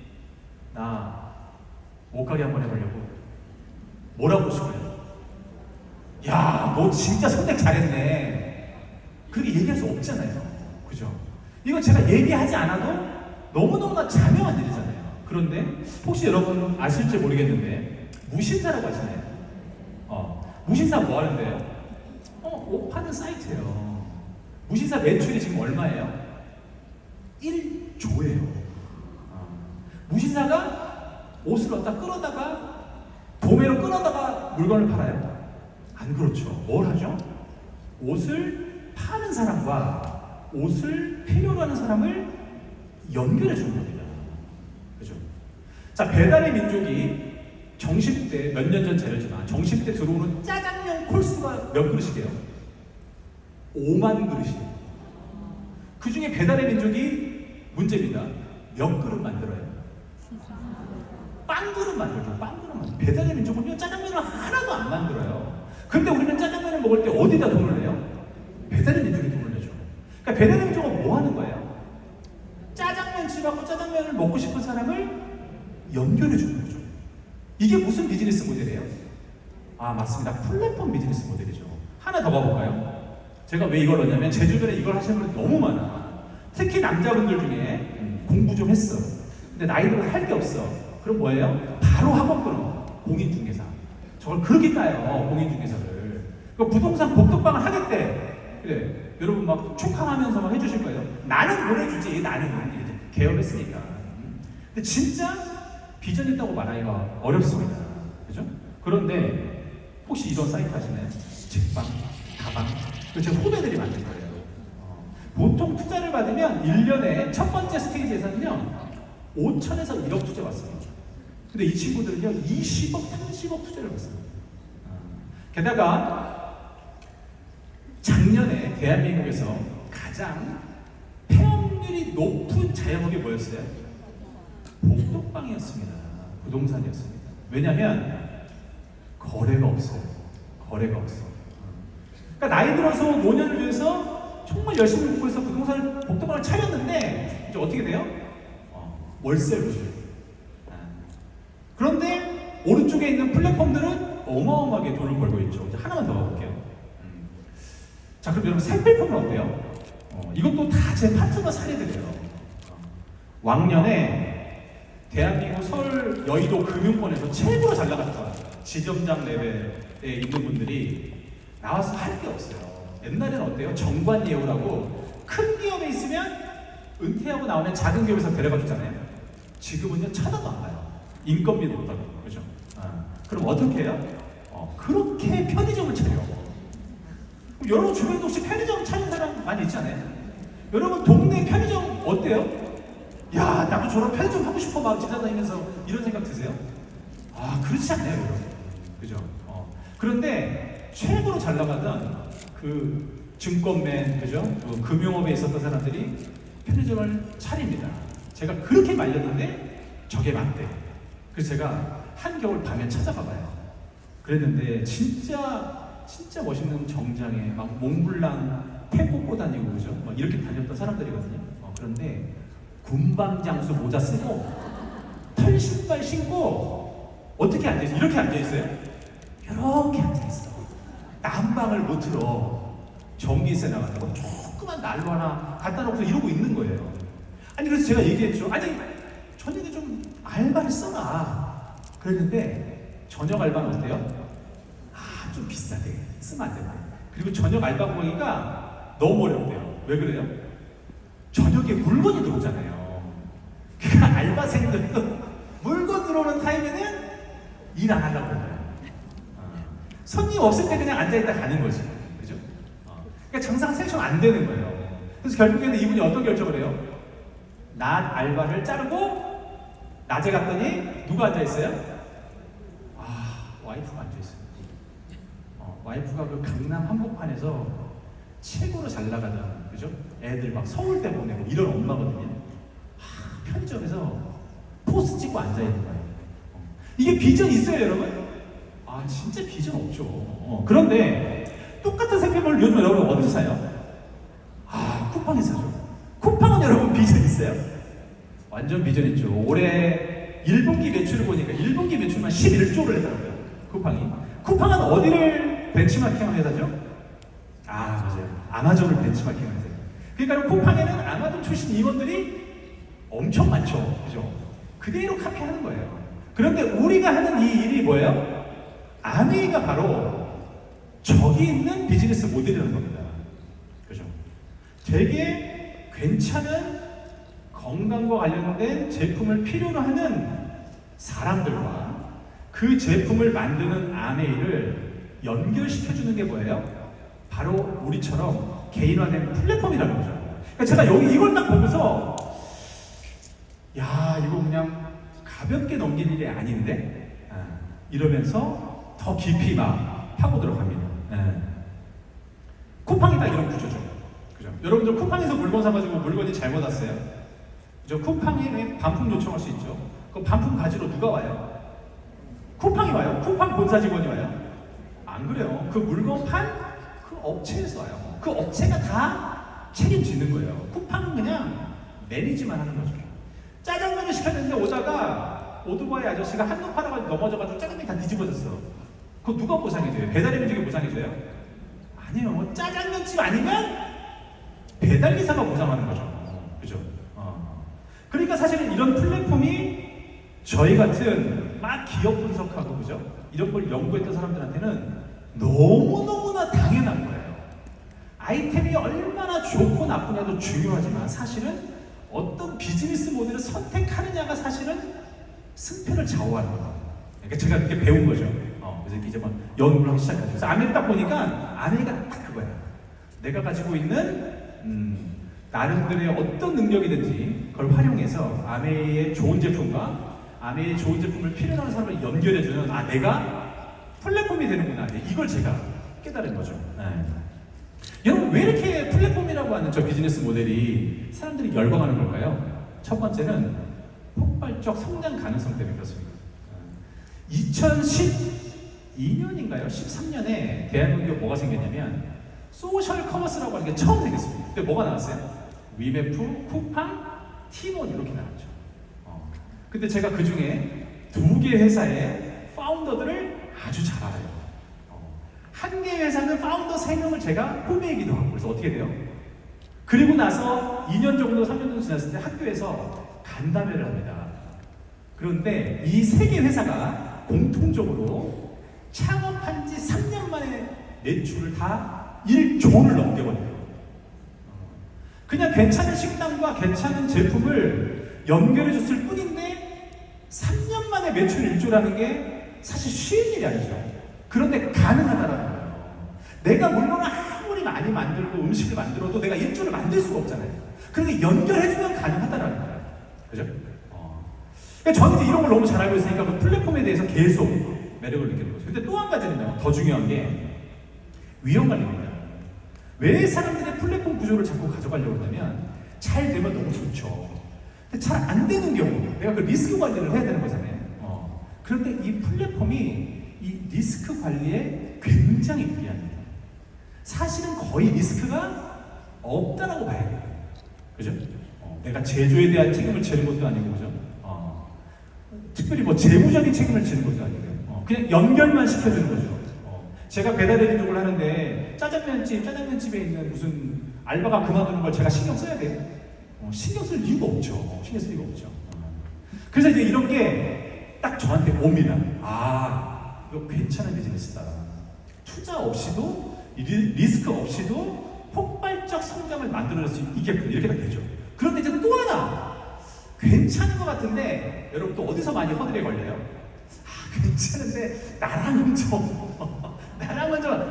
나 옷가게 한번 해보려고. 뭐라고 싶어요? 야, 너 진짜 선택 잘했네. 그렇게 얘기할 수 없잖아요. 그죠? 이건 제가 얘기하지 않아도 너무너무나 자명한 일이잖아요. 그런데 혹시 여러분 아실지 모르겠는데 무신사라고 하시나요? 무신사 뭐 하는데요? 옷 파는 사이트예요. 무신사 매출이 지금 얼마예요? 1조예요. 무신사가 옷을 얻다 끌어다가 도매로 끌어다가 물건을 팔아요? 안 그렇죠. 뭘 하죠? 옷을 파는 사람과 옷을 필요로 하는 사람을 연결해 주는 겁니다. 그죠? 자, 배달의 민족이 정식 때 몇 년 전 재료지만 정식 때 들어오는 짜장면 콜수가 몇 그릇이게요? 5만 그릇이에요. 그 중에 배달의 민족이 문제입니다. 몇 그릇 만들어요? 빵 그릇 만들죠. 빵 그릇 만들죠. 배달의 민족은요, 짜장면을 하나도 안 만들어요. 근데 우리는 짜장면을 먹을 때 어디다 돈을 내요? 배달의 민족이 돈을 내죠. 그러니까 배달의 민족은 뭐 하는 거예요? 짜장면 집하고 짜장면을 먹고 싶은 사람을 연결해 주는 거죠. 이게 무슨 비즈니스 모델이에요? 맞습니다. 플랫폼 비즈니스 모델이죠. 하나 더 가볼까요? 제가 왜 이걸 넣냐면 제 주변에 이걸 하시는 분들 너무 많아. 특히 남자분들 중에 공부 좀 했어. 근데 나이를 할 게 없어. 그럼 뭐예요? 바로 학원 끊어. 공인중개사. 저걸 그렇게 따요. 공인중개사를. 그 부동산 복덕방을 하겠대. 그래. 여러분 막 축하하면서 막 해주실 거예요. 나는 보내주지. 나는 이제 개업했으니까. 근데 진짜 비전 있다고 말하기가 어렵습니다. 그죠? 그런데 혹시 이런 사이트 하시나요? 책방, 가방. 그 제 후배들이 만든 거예요. 보통 투자를 받으면 1년에 첫 번째 스테이지에서는요 5천에서 1억 투자 받습니다. 근데 이 친구들은요 20억, 30억 투자를 받습니다. 게다가 작년에 대한민국에서 가장 폐업률이 높은 자영업이 뭐였어요? 복덕방이었습니다. 부동산이었습니다. 왜냐하면 거래가 없어요. 거래가 없어. 그러니까 나이 들어서 5년을 위해서 정말 열심히 공부해서 부동산을 복덕방을 차렸는데 이제 어떻게 돼요? 월세를 줘요. 그런데 오른쪽에 있는 플랫폼들은 어마어마하게 돈을 벌고 있죠. 이제 하나만 더 가볼게요. 자, 그럼 여러분 새 플랫폼은 어때요? 이것도 다 제 파트너 사례들이에요. 왕년에 대한민국 서울 여의도 금융권에서 최고로 잘 나갔던 지점장 레벨에 있는 분들이 나와서 할 게 없어요. 옛날에는 어때요? 정관예우라고 큰 기업에 있으면 은퇴하고 나오면 작은 기업에서 데려가 주잖아요. 지금은요 쳐다도 안 봐요. 인건비도 못 하고 그죠? 그럼 어떻게 해요? 그렇게 편의점을 차려. 여러분 주변에도 혹시 편의점 차린 사람 많이 있지 않아요? 여러분 동네 편의점 어때요? 야 나도 저런 편의점 하고 싶어 막 지나다니면서 이런 생각 드세요? 그렇지 않아요 여러분. 그죠? 그런데 최고로 잘 나가던 그 증권맨 그죠? 금융업에 있었던 사람들이 편의점을 차립니다. 제가 그렇게 말렸는데 저게 맞대. 그래서 제가 한겨울 밤에 찾아가 봐요. 그랬는데 진짜 멋있는 정장에 막 몽블랑 태 뽑고 다니고 그죠? 막 이렇게 다녔던 사람들이거든요. 그런데 군방장수 모자 쓰고 털 신발 신고 어떻게 앉아있어요? 이렇게 앉아있어요? 이렇게 앉아있어. 난방을 못 틀어. 전기세 나가고 조그만 난로 하나 갖다 놓고 이러고 있는 거예요. 아니 그래서 제가 얘기했죠. 아니 저녁에 좀 알바를 써라. 그랬는데 저녁 알바는 어때요? 좀 비싸대. 쓰면 안 된다. 그리고 저녁 알바 구하기가 너무 어렵대요. 왜 그래요? 저녁에 물건이 들어오잖아요. 그러니까 알바생들도 물건 들어오는 타임에는 일 안 하려고 그래요. 손님 없을 때 그냥 앉아있다 가는 거지. 그죠? 그러니까 정상 섹션 안 되는 거예요. 그래서 결국에는 이분이 어떤 결정을 해요? 낮 알바를 자르고 낮에 갔더니 누가 앉아있어요? 와이프가 앉아있어요. 와이프가 그 강남 한복판에서 최고로 잘 나가던 그죠? 애들 막 서울대 보내고 이런 엄마거든요. 편의점에서 포스 찍고 앉아있는 거예요. 이게 비전 있어요 여러분? 진짜 비전 없죠. 그런데 똑같은 생필품을 요즘 여러분 어디서 사요? 쿠팡에서 사죠. 쿠팡은 여러분 비전 있어요? 완전 비전 있죠. 올해 1분기 매출을 보니까 1분기 매출만 11조를 했더라고요. 쿠팡은 어디를 벤치마킹하는 회사죠? 맞아요. 아마존을 벤치마킹하는 회사예요. 그러니까 쿠팡에는 아마존 출신 임원들이 엄청 많죠. 그죠? 그대로 카피하는 거예요. 그런데 우리가 하는 이 일이 뭐예요? 아메이가 바로 저기 있는 비즈니스 모델이라는 겁니다. 그죠? 되게 괜찮은 건강과 관련된 제품을 필요로 하는 사람들과 그 제품을 만드는 아메이를 연결시켜주는 게 뭐예요? 바로 우리처럼 개인화된 플랫폼이라는 거죠. 그러니까 제가 이걸 딱 보고서 이거 그냥 가볍게 넘길 일이 아닌데 이러면서 더 깊이 막 파고들어 갑니다. 쿠팡이 다 이런 구조죠. 그죠? 여러분들 쿠팡에서 물건 사가지고 물건이 잘못 왔어요. 그죠? 쿠팡에 반품 요청할 수 있죠. 그 반품 가지러 누가 와요? 쿠팡이 와요? 쿠팡 본사 직원이 와요? 안 그래요. 그 물건 판 그 업체에서 와요. 그 업체가 다 책임지는 거예요. 쿠팡은 그냥 매니지만 하는 거죠. 짜장면을 시켰는데 오다가 오토바이 아저씨가 한눈 팔아가지고 넘어져가지고 짜장면이 다 뒤집어졌어. 그거 누가 보상해줘요? 배달의 민족이 보상해줘요? 아니요. 짜장면집 아니면 배달기사가 보상하는 거죠. 그죠? 그러니까 사실은 이런 플랫폼이 저희 같은 막 기업 분석하고 그죠? 이런 걸 연구했던 사람들한테는 너무너무나 당연한 거예요. 아이템이 얼마나 좋고 나쁘냐도 중요하지만 사실은 어떤 비즈니스 모델을 선택하느냐가 사실은 승패를 좌우하는 거예요. 그러니까 제가 그렇게 배운 거죠. 그래서 이제 막 연구를 하기 시작하죠. 그래서 아메를 딱 보니까 아메가 딱 그거야. 내가 가지고 있는 나름대로의 어떤 능력이든지 그걸 활용해서 아메의 좋은 제품과 아메의 좋은 제품을 필요로 하는 사람을 연결해주는 내가 플랫폼이 되는구나. 이걸 제가 깨달은 거죠. 네. 여러분 왜 이렇게 플랫폼이라고 하는 저 비즈니스 모델이 사람들이 열광하는 걸까요? 첫 번째는 폭발적 성장 가능성 때문에 그렇습니다. 2012년인가요? 13년에 대한민국에 뭐가 생겼냐면 소셜 커머스라고 하는 게 처음 생겼습니다. 근데 뭐가 나왔어요? 위메프, 쿠팡, 티몬 이렇게 나왔죠. 근데 제가 그 중에 2개 회사의 파운더들을 아주 잘 알아요. 한 개 회사는 파운더 3명을 제가 후배이기도 하고 그래서 어떻게 돼요? 그리고 나서 2년 정도, 3년 정도 지났을 때 학교에서 간담회를 합니다. 그런데 이 3개 회사가 공통적으로 창업한 지 3년 만에 매출을 다 1조를 넘겨버려요. 그냥 괜찮은 식당과 괜찮은 제품을 연결해줬을 뿐인데 3년 만에 매출 1조라는 게 사실 쉬운 일이 아니죠. 그런데 가능하다라는 거예요. 내가 물건을 아무리 많이 만들고 음식을 만들어도 내가 1조를 만들 수가 없잖아요. 그런데 연결해주면 가능하다라는 거예요. 그죠? 그러니까 저는 이제 이런 걸 너무 잘 알고 있으니까 그 플랫폼에 대해서 계속 매력을 느끼는 거죠. 근데 또 한 가지는요, 더 중요한 게 위험 관리입니다. 왜 사람들이 플랫폼 구조를 자꾸 가져가려고 하냐면 잘 되면 너무 좋죠. 근데 잘 안 되는 경우 내가 그 리스크 관리를 해야 되는 거잖아요. 그런데 이 플랫폼이 이 리스크 관리에 굉장히 유리합니다. 사실은 거의 리스크가 없다라고 봐야 돼요. 그죠? 내가 제조에 대한 책임을 지는 것도 아니고, 그죠? 특별히 뭐 재무적인 책임을 지는 것도 아니고요. 그냥 연결만 시켜주는 거죠. 제가 배달의 민족을 하는데 짜장면집에 있는 무슨 알바가 그만두는 걸 제가 신경 써야 돼요? 신경 쓸 이유가 없죠. 신경 쓸 이유가 없죠. 그래서 이제 이런 게 딱 저한테 옵니다. 이거 괜찮은 비즈니스다. 투자 없이도 리스크 없이도 폭발적 성장을 만들어낼 수 있게끔 이렇게 딱 되죠. 그런데 이제 또 하나 괜찮은 것 같은데 여러분 또 어디서 많이 허들에 걸려요? 괜찮은데 나랑은 좀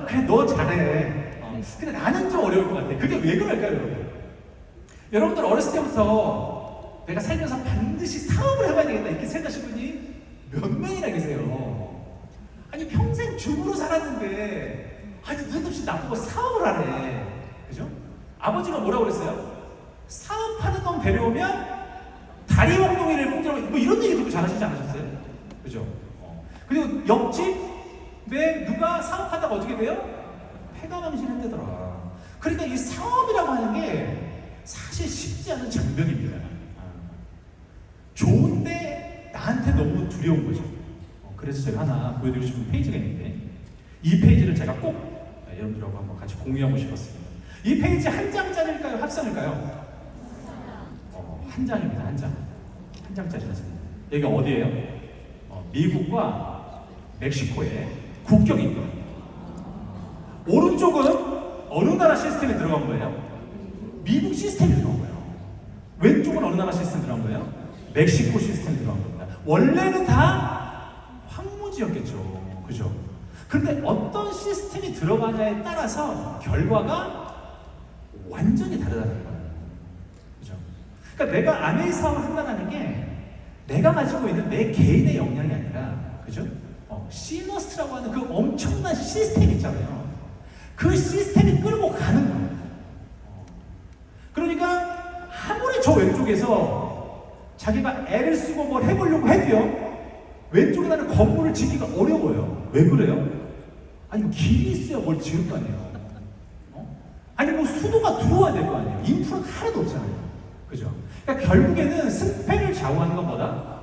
그래 너 잘해. 근데 나는 좀 어려울 것 같아. 그게 왜 그럴까요, 여러분? 여러분들 어렸을 때부터 내가 살면서 반드시 사업을 해봐야 되겠다 이렇게 생각하신 분이 몇 명이나 계세요? 아니 평생 주부로 살았는데 느닷없이 나보고 사업을 하래. 그죠? 아버지가 뭐라고 그랬어요? 사업하는 놈 데려오면 다리 몽둥이를 공짜로 뭐 이런 얘기 듣고 잘하시지 않으셨어요? 그죠? 그리고 옆집에 누가 사업하다가 어떻게 돼요? 폐가망신한다더라. 그러니까 이 사업이라고 하는 게 사실 쉽지 않은 장벽입니다. 좋은데 나한테 너무 두려운 거죠. 그래서 제가 하나 보여드리고 싶은 페이지가 있는데 이 페이지를 제가 꼭 여러분들하고 한번 같이 공유하고 싶었습니다. 이 페이지 한 장짜리일까요? 합성일까요? 한 장입니다. 한 장. 한 장짜리 사진입니다. 여기가 어디예요? 미국과 멕시코의 국경입니다. 오른쪽은 어느 나라 시스템이 들어간 거예요? 미국 시스템이 들어간 거예요. 왼쪽은 어느 나라 시스템이 들어간 거예요? 멕시코 시스템이 들어간 겁니다. 원래는 다 황무지였겠죠. 그죠? 그런데 어떤 시스템이 들어가냐에 따라서 결과가 완전히 다르다는 거예요. 그죠? 그러니까 내가 아메이 사업을 한다는 게 내가 가지고 있는 내 개인의 역량이 아니라, 그죠? 시너스트라고 하는 그 엄청난 시스템 있잖아요. 그 시스템이 끌고 가는 거예요. 그러니까 아무리 저 왼쪽에서 자기가 애를 쓰고 뭘 해보려고 해도요, 왼쪽에 나는 건물을 짓기가 어려워요. 왜 그래요? 아니 뭐 길이 있어야 뭘 지을 거 아니에요. 아니 뭐 수도가 들어와야 될 거 아니에요. 인프라가 하나도 없잖아요. 그죠? 그러니까 결국에는 승패를 좌우하는 것보다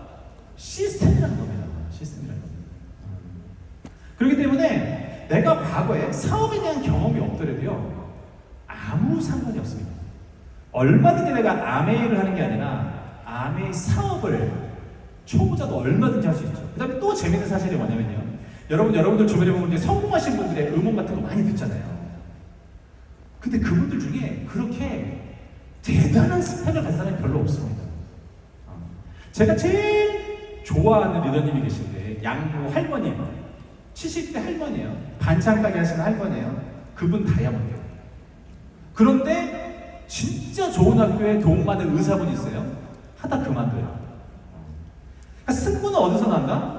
시스템이라는 겁니다. 시스템이라는 겁니다. 그렇기 때문에 내가 과거에 사업에 대한 경험이 없더라도요, 아무 상관이 없습니다. 얼마든지 내가 아메이를 하는 게 아니라 아메이 사업을 초보자도 얼마든지 할 수 있죠. 그 다음에 또 재밌는 사실이 뭐냐면요. 여러분들 주변에 보면 이제 성공하신 분들의 음원 같은 거 많이 듣잖아요. 근데 그분들 중에 그렇게 대단한 스펙을 가진 사람이 별로 없습니다. 제가 제일 좋아하는 리더님이 계신데 양모 할머니, 70대 할머니예요. 반찬 가게 하시는 할머니예요. 그분 다이아몬드예요. 그런데 진짜 좋은 학교에 돈 많은 의사분이 있어요. 하다 그만둬요. 그러니까 승부는 어디서 난다?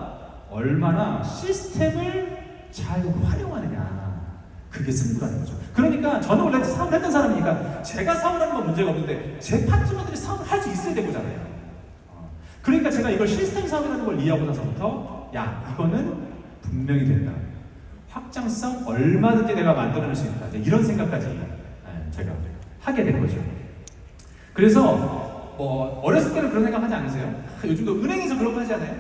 얼마나 시스템을 잘 활용하느냐. 그게 승부라는 거죠. 그러니까 저는 원래 사업을 했던 사람이니까 제가 사업을 하는 건 문제가 없는데 제 파트너들이 사업을 할 수 있어야 되고잖아요. 그러니까 제가 이걸 시스템 사업이라는 걸 이해하고 나서부터 야 이거는 분명히 된다. 확장성 얼마든지 내가 만들어낼 수 있다. 이런 생각까지 제가 하게 된 거죠. 그래서 뭐 어렸을 때는 그런 생각 하지 않으세요? 요즘도 은행에서 그런 거 하지 않아요?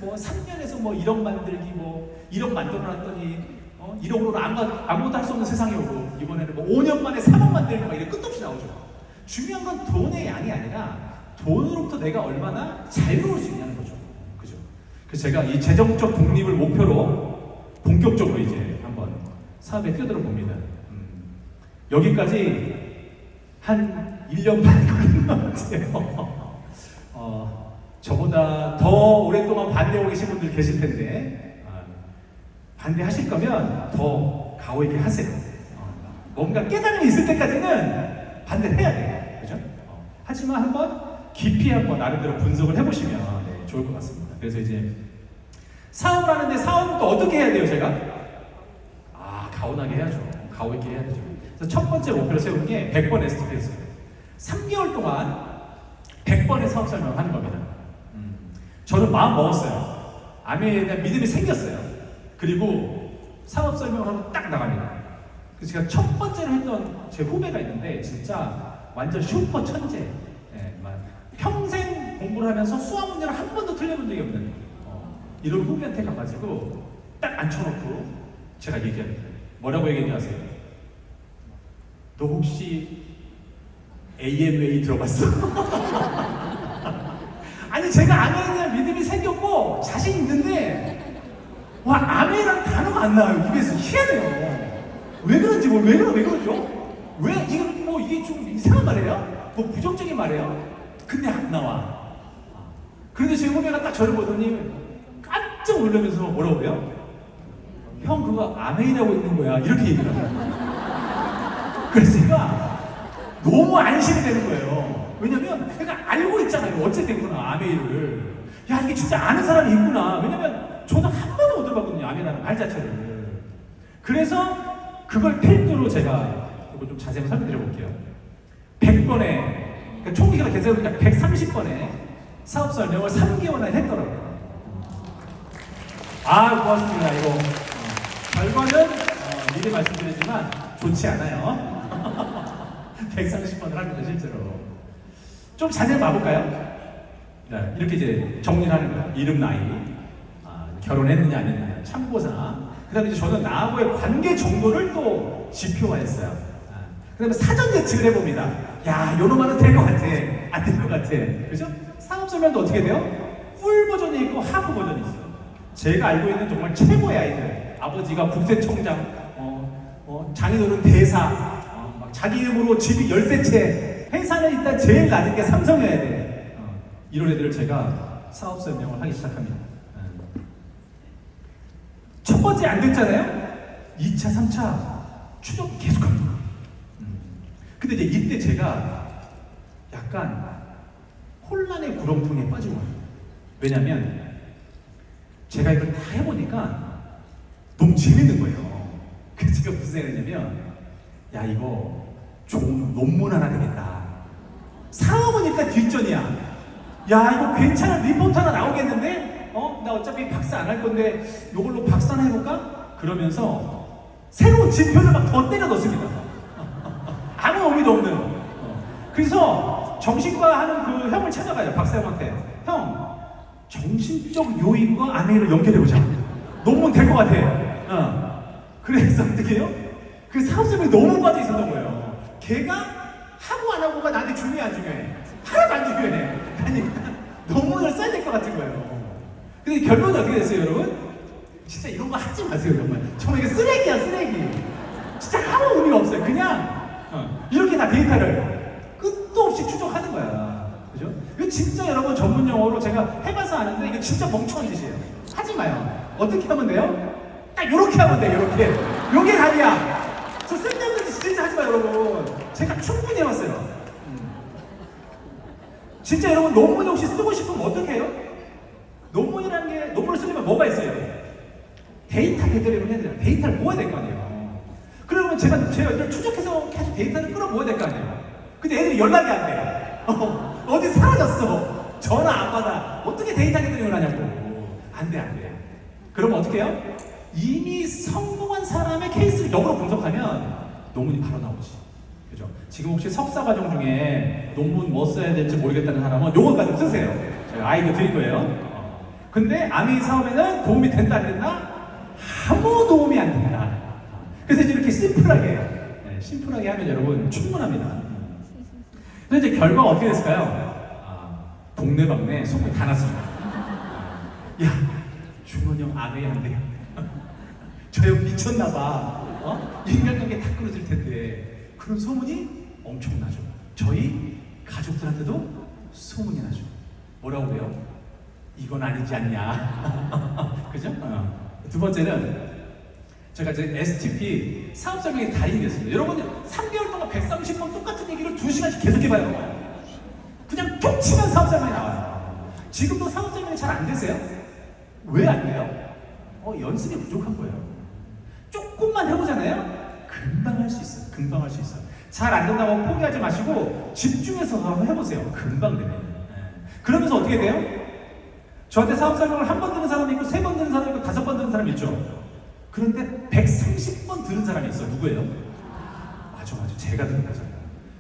뭐 3년에서 뭐 1억 만들기 뭐 1억 만들어놨더니 1억으로 아무것도 할 수 없는 세상이 오고 이번에는 뭐 5년 만에 3억 만들기 막 이렇게 끝없이 나오죠. 중요한 건 돈의 양이 아니라 돈으로부터 내가 얼마나 자유로울 수 있냐는 거죠. 그죠? 그래서 제가 이 재정적 독립을 목표로 본격적으로 이제 한번 사업에 뛰어들어 봅니다. 여기까지 한 1년 반 걸린 것 같아요. 저보다 더 오랫동안 반대하고 계신 분들 계실 텐데 반대하실 거면 더 가오 있게 하세요. 뭔가 깨달음이 있을 때까지는 반대를 해야 돼요. 그죠? 하지만 한번 깊이 한번 나름대로 분석을 해보시면 좋을 것 같습니다. 그래서 이제 사업을 하는데 사업은 또 어떻게 해야 돼요, 제가? 가온하게 해야죠. 가오 있게 해야 되죠. 그래서 첫 번째 목표를 세운 게 100번 STP였어요. 3개월 동안 100번의 사업 설명을 하는 겁니다. 저는 마음 먹었어요. 아메에 대한 믿음이 생겼어요. 그리고 사업 설명을 하고 딱 나갑니다. 그래서 제가 첫 번째로 했던 제 후배가 있는데 진짜 완전 슈퍼 천재. 평생 공부를 하면서 수학 문제를 한 번도 틀려본 적이 없는 이런 후배한테 가가지고 딱 앉혀놓고 제가 얘기합니다. 뭐라고 얘기했냐 아세요? 너 혹시 AMA 들어봤어? 아니 제가 아메에 대한 믿음이 생겼고 자신 있는데 와 아메라는 단어가 안 나와요. 입에서 희한해요. 왜 그런지 왜 그러죠? 왜 이게 좀 이상한 말이에요? 뭐 부정적인 말이에요? 근데 안 나와. 그런데 제 후배가 딱 저를 보더니 깜짝 놀라면서 뭐라고 해요? 형 그거 아메이라고 있는 거야 이렇게 얘기를 하더라고요. 그래서 제가 너무 안심이 되는 거예요. 왜냐면 내가 알고 있잖아요. 어쨌든구나 아메이를. 야 이게 진짜 아는 사람이 있구나. 왜냐면 저도 한 번도 못 들어봤거든요. 아메이라는 말 자체를. 그래서 그걸 필두로 제가 이거 좀 자세히 설명드려 볼게요. 100번에 그러니까 총 기간 계산해보니까 130번에 사업 설명을 3개월 안에 했더라고요. 고맙습니다. 이거 결과는 미리 말씀드리지만 좋지 않아요. 130번을 합니다 실제로. 좀 자세히 봐볼까요? 네, 이렇게 이제 정리를 하는 거예요. 이름, 나이, 결혼했느냐 안 했느냐, 참고사항. 그 다음에 이제 저는 나하고의 관계 정도를 또 지표화했어요. 그 다음에 사전 예측을 해봅니다. 야, 요놈 하면 될 것 같아. 안 될 것 같아. 그죠? 사업 설명도 어떻게 돼요? 풀 버전이 있고 하프 버전이 있어요. 제가 알고 있는 정말 최고의 아이들. 아버지가 국세청장, 장인어른 대사, 막 자기 이름으로 집이 13채. 회사는 일단 제일 낮은 게 삼성이어야 돼. 이런 애들을 제가 사업 설명을 하기 시작합니다. 첫 번째 안 됐잖아요? 2차, 3차 추적 계속합니다. 근데 이제 이때 제가 약간 혼란의 구렁텅이에 빠진 거예요. 왜냐면 제가 이걸 다 해보니까 너무 재밌는 거예요. 그래서 제가 무슨 생각했냐면 야 이거 좋은 논문 하나 되겠다. 사업은 일단 뒷전이야. 야 이거 괜찮은 리포트 하나 나오겠는데? 나 어차피 박사 안 할 건데 이걸로 박사 하나 해볼까? 그러면서 새로운 지표를 막 더 때려 넣습니다. 아무 의미도 없는. 그래서 정신과 하는 그 형을 찾아가요. 박사 형한테. 형, 정신적 요인과 아메이를 연결해보자. 논문 될 것 같아. 그래서 어떻게 해요? 그 사업설명이 너무 빠져 있었던 거예요. 걔가 하고 안 하고가 나한테 중요해 안 중요해? 하나도 안 중요해. 아니 논문을 써야 될 것 같은 거예요. 근데 결론이 어떻게 됐어요, 여러분? 진짜 이런 거 하지 마세요, 정말. 정말 이게 쓰레기야, 쓰레기. 진짜 아무 의미가 없어요. 그냥 이렇게 다 데이터를 끝도 없이 추적하는 거야. 그죠? 이거 진짜 여러분 전문 용어로 제가 해봐서 아는데 이거 진짜 멍청한 짓이에요. 하지 마요. 어떻게 하면 돼요? 딱 이렇게 하면 돼요, 이렇게. 요게 답이야. 저 쓸데없는 짓 진짜 하지 마요, 여러분. 제가 충분히 해봤어요. 진짜 여러분 논문 혹시 쓰고 싶으면 어떻게 해요? 논문이라는 게 논문을 쓰려면 뭐가 있어요? 데이터 배달을 해야 돼요. 데이터를 모아야 될 거 아니에요. 그러면 제가 이걸 추적해서 계속 데이터를 끌어모아야 될 거 아니에요. 근데 애들이 연락이 안 돼요. 어디 사라졌어. 전화 안 받아. 어떻게 데이터 배달을 하냐고. 안 돼, 안 돼. 그러면 어떻게 해요? 이미 성공한 사람의 케이스를 역으로 분석하면 논문이 바로 나오지. 그죠? 지금 혹시 석사 과정 중에 논문 뭐 써야 될지 모르겠다는 사람은 요거까지 쓰세요. 제가 아이디어 드릴 거예요. 근데 아미 사업에는 도움이 된다 안 된다? 아무 도움이 안 된다. 그래서 이제 이렇게 심플하게, 심플하게 하면 여러분 충분합니다. 그래서 이제 결과가 어떻게 됐을까요? 동네방네 소문이 다 났습니다. 야, 중원이 형 아메이 안 돼요. 저 형 미쳤나봐. 인간관계 다 끊어질 텐데. 그런 소문이 엄청나죠. 저희 가족들한테도 소문이 나죠. 뭐라고 그래요? 이건 아니지 않냐. 그죠? 두 번째는 제가 이제 STP 사업 설명의 달인이 됐습니다. 여러분 3개월 동안 130번 똑같은 얘기를 2시간씩 계속 해봐요. 그냥 툭 치면 사업 설명이 나와요. 지금도 사업 설명이 잘 안 되세요? 왜 안 돼요? 연습이 부족한 거예요. 조금만 해보잖아요. 금방 할 수 있어요. 금방 할 수 있어요. 잘 안 된다고 포기하지 마시고 집중해서 한번 해보세요. 금방 됩니다. 그러면서 어떻게 돼요? 저한테 사업 설명을 한 번 듣는 사람이 있고 3번 듣는 사람이 있고 5번 듣는 사람이 있죠. 그런데 130번 들은 사람이 있어요. 누구예요? 맞아. 제가 듣는 거잖아요.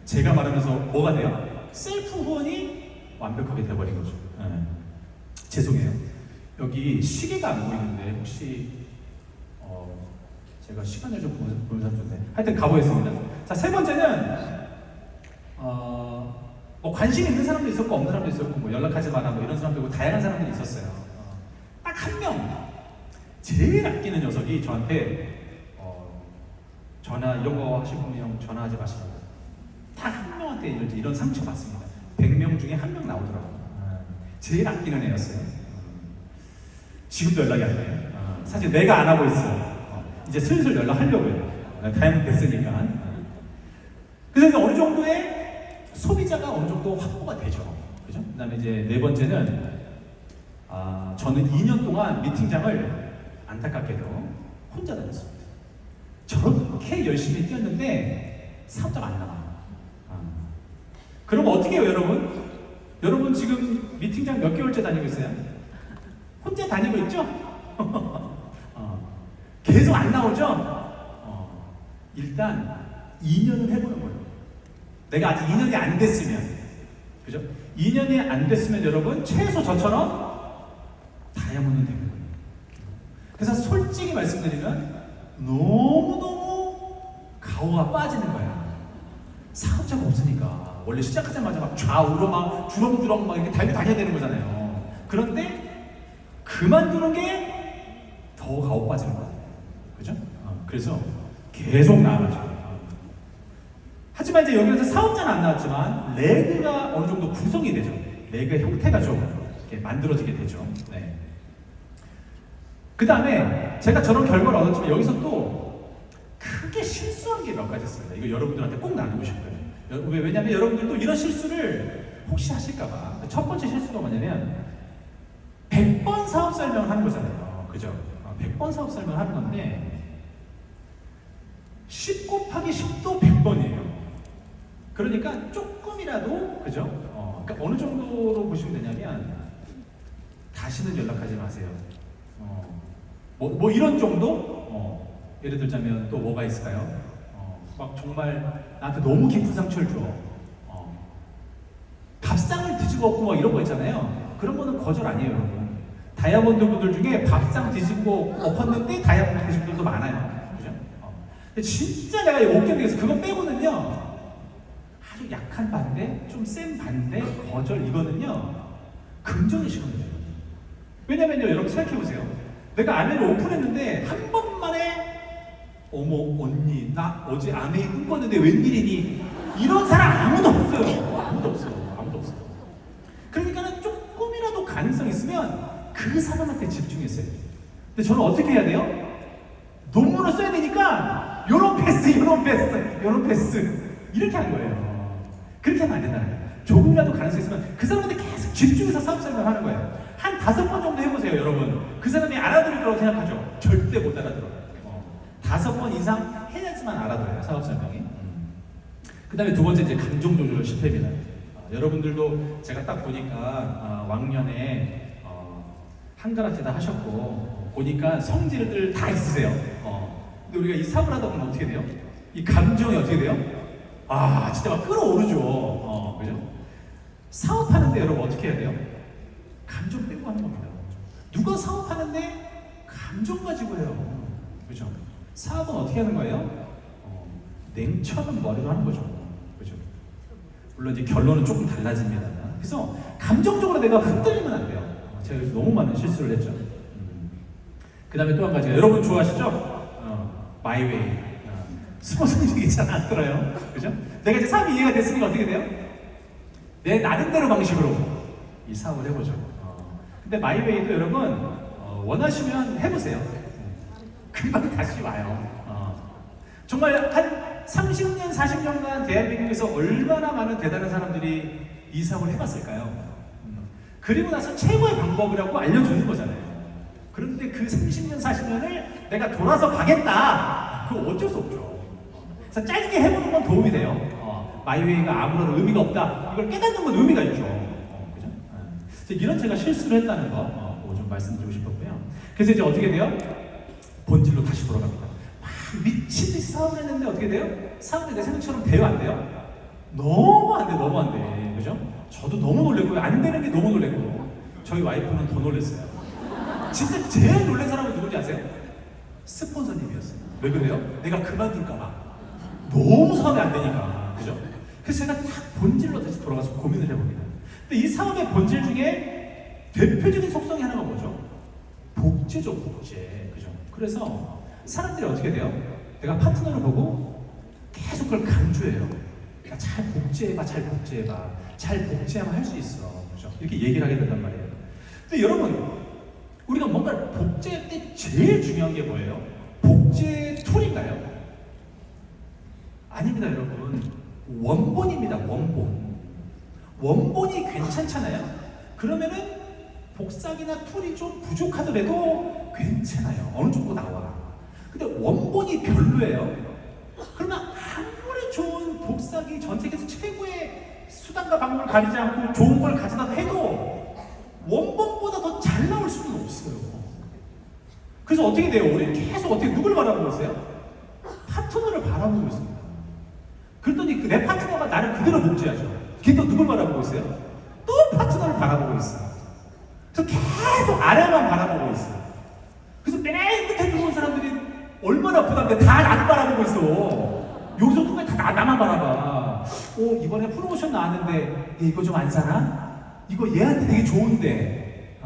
제가 말하면서 뭐가 돼요? 셀프 후원이 완벽하게 돼버린 거죠. 죄송해요. 여기 시계가 안 보이는데 혹시 제가 시간을 좀 보는 사람 좋네. 하여튼 가보겠습니다. 자, 세 번째는 뭐 관심 있는 사람도 있었고 없는 사람도 있었고 뭐 연락하지 마라 뭐 이런 사람도 있고 다양한 사람들이 있었어요. 딱 한 명 제일 아끼는 녀석이 저한테 전화 이런 거 하실 거면 형 전화하지 마시고 딱 한 명한테 이런 상처 받습니다. 100명 중에 한 명 나오더라고요. 제일 아끼는 애였어요. 지금도 연락이 안 돼요. 사실 내가 안 하고 있어요. 이제 슬슬 연락하려고요. 타이밍 됐으니까. 그래서 어느 정도의 소비자가 어느 정도 확보가 되죠. 그죠? 그 다음에 이제 네 번째는, 저는 2년 동안 미팅장을 안타깝게도 혼자 다녔습니다. 저렇게 열심히 뛰었는데 사업자가 안 나와요. 그럼 어떻게 해요, 여러분? 여러분 지금 미팅장 몇 개월째 다니고 있어요? 혼자 다니고 있죠? 계속 안 나오죠? 일단 2년을 해보는 거예요. 내가 아직 2년이 안 됐으면, 그죠? 2년이 안 됐으면 여러분 최소 저처럼 다이아몬드는 되는 거예요. 그래서 솔직히 말씀드리면 너무너무 가오가 빠지는 거야. 사업자가 없으니까 원래 시작하자마자 막 좌우로 막 주렁주렁 막 이렇게 달고 다녀야 되는 거잖아요. 그런데 그만두는 게 더 가오 빠지는 거예요. 그죠? 그래서 계속 나아가죠. 하지만 이제 여기서 사업자는 안 나왔지만 레그가 어느 정도 구성이 되죠. 레그의 형태가 좀 이렇게 만들어지게 되죠. 네. 그 다음에 제가 저런 결과를 얻었지만 여기서 또 크게 실수한 게 몇 가지 있습니다. 이거 여러분들한테 꼭 나누고 싶어요. 왜냐하면 여러분들도 이런 실수를 혹시 하실까봐. 첫 번째 실수가 뭐냐면 100번 사업 설명을 하는 거잖아요. 그죠? 100번 사업 설명을 하는 건데 10 곱하기 10도 100번이에요. 그러니까 조금이라도, 그죠? 그러니까 어느 정도로 보시면 되냐면 다시는 연락하지 마세요. 뭐 이런 정도? 예를 들자면 또 뭐가 있을까요? 막 정말 나한테 너무 깊은 상처를 줘. 밥상을 뒤집어 엎고 막 이런 거 있잖아요. 그런 거는 거절 아니에요, 여러분. 다이아몬드 분들 중에 밥상 뒤집고 엎었는데 다이아몬드 되신 분들도 많아요. 그죠? 근데 진짜 내가 못 견디겠어. 그거 빼고는요, 아주 약한 반대, 좀 센 반대, 거절, 이거는요, 긍정의 시간이에요. 왜냐면요, 여러분 생각해보세요. 내가 아메를 오픈했는데 한 번만에 어머 언니 나 어제 아메 꿈꿨는데 웬일이니? 이런 사람 아무도 없어요. 아무도 없어요. 아무도 없어요. 그러니까는 조금이라도 가능성 있으면 그 사람한테 집중했어요. 근데 저는 어떻게 해야 돼요? 논문을 써야 되니까 요런 패스 이렇게 하는 거예요. 그렇게 하면 안 된다는 거예요. 조금이라도 가능성 있으면 그 사람한테 계속 집중해서 사업 설명하는 거예요. 한 5번 정도 해보세요, 여러분. 그 사람이 알아들을 거라고 생각하죠? 절대 못 알아들어요. 5번 이상 해야지만 알아들어요, 사업 설명이. 그 다음에 두 번째, 이제 감정 조절 실패입니다. 여러분들도 제가 딱 보니까 왕년에 한가락지다 하셨고 보니까 성질들 다 있으세요. 근데 우리가 이 사업을 하다 보면 어떻게 돼요? 이 감정이 어떻게 돼요? 진짜 막 끌어오르죠. 그죠? 사업하는데 여러분 어떻게 해야 돼요? 감정 빼고 하는 겁니다. 누가 사업하는데 감정 가지고 해요. 그죠? 사업은 어떻게 하는 거예요? 냉철한 머리로 하는 거죠. 그죠? 물론 이제 결론은 조금 달라집니다. 그래서 감정적으로 내가 흔들리면 안 돼요. 제가 여기서 너무 많은 실수를 했죠. 그 다음에 또 한 가지가 여러분 좋아하시죠? 마이웨이. 스폰서님 얘기 잘 안 들어요. 그죠? 내가 이제 사업이 이해가 됐으니까 어떻게 돼요? 내 나름대로 방식으로 이 사업을 해보죠. 근데 마이웨이도 여러분 원하시면 해보세요. 금방 다시 와요. 정말 한 30년, 40년간 대한민국에서 얼마나 많은 대단한 사람들이 이 사업을 해봤을까요? 그리고 나서 최고의 방법이라고 알려주는 거잖아요. 그런데 그 30년, 40년을 내가 돌아서 가겠다. 그거 어쩔 수 없죠. 그래서 짧게 해보는 건 도움이 돼요. 마이웨이가 아무런 의미가 없다. 이걸 깨닫는 건 의미가 있죠. 그죠? 이런 제가 실수를 했다는 거 좀 말씀드리고 싶었고요. 그래서 이제 어떻게 돼요? 본질로 다시 돌아갑니다. 막 미친듯이 사업을 했는데 어떻게 돼요? 사업이 내 생각처럼 돼요, 안 돼요? 너무 안 돼, 너무 안 돼. 그죠? 저도 너무 놀랬고요. 안 되는 게 너무 놀랬고, 저희 와이프는 더 놀랬어요. 진짜 제일 놀란 사람은 누군지 아세요? 스폰서님이었어요. 왜 그래요? 내가 그만둘까봐. 너무 사업이 안 되니까. 그죠? 그래서 제가 딱 본질로 다시 돌아가서 고민을 해봅니다. 근데 이 사업의 본질 중에 대표적인 속성이 하나가 뭐죠? 복제죠, 복제. 그죠? 그래서 사람들이 어떻게 돼요? 내가 파트너를 보고 계속 그걸 강조해요. 그러니까 잘 복제해봐, 잘 복제해봐. 잘 복제하면 할 수 있어. 그죠? 이렇게 얘기를 하게 된단 말이에요. 근데 여러분, 우리가 뭔가 복제할 때 제일 중요한 게 뭐예요? 복제 툴인가요? 아닙니다, 여러분. 원본입니다, 원본. 원본이 괜찮잖아요? 그러면은 복사기나 툴이 좀 부족하더라도 괜찮아요. 어느 정도 나와. 근데 원본이 별로예요. 그러면 아무리 좋은 복사기, 전 세계에서 최고의 수단과 방법을 가리지 않고 좋은 걸 가져다 해도 원본보다 더 잘 나올 수는 없어요. 그래서 어떻게 돼요? 우리 계속 어떻게 누굴 바라보고 있어요? 파트너를 바라보고 있습니다. 그랬더니 내 파트너가 나를 그대로 복제하죠. 걔 또 누굴 바라보고 있어요? 또 파트너를 바라보고 있어요. 그래서 계속 아래만 바라보고 있어요. 그래서 맨 끝에 들어온 사람들이 얼마나 부담돼. 다 나를 바라보고 있어. 여기서 누가 다 나만 바라봐. 이번에 프로모션 나왔는데 얘 이거 좀 안 사나? 이거 얘한테 되게 좋은데.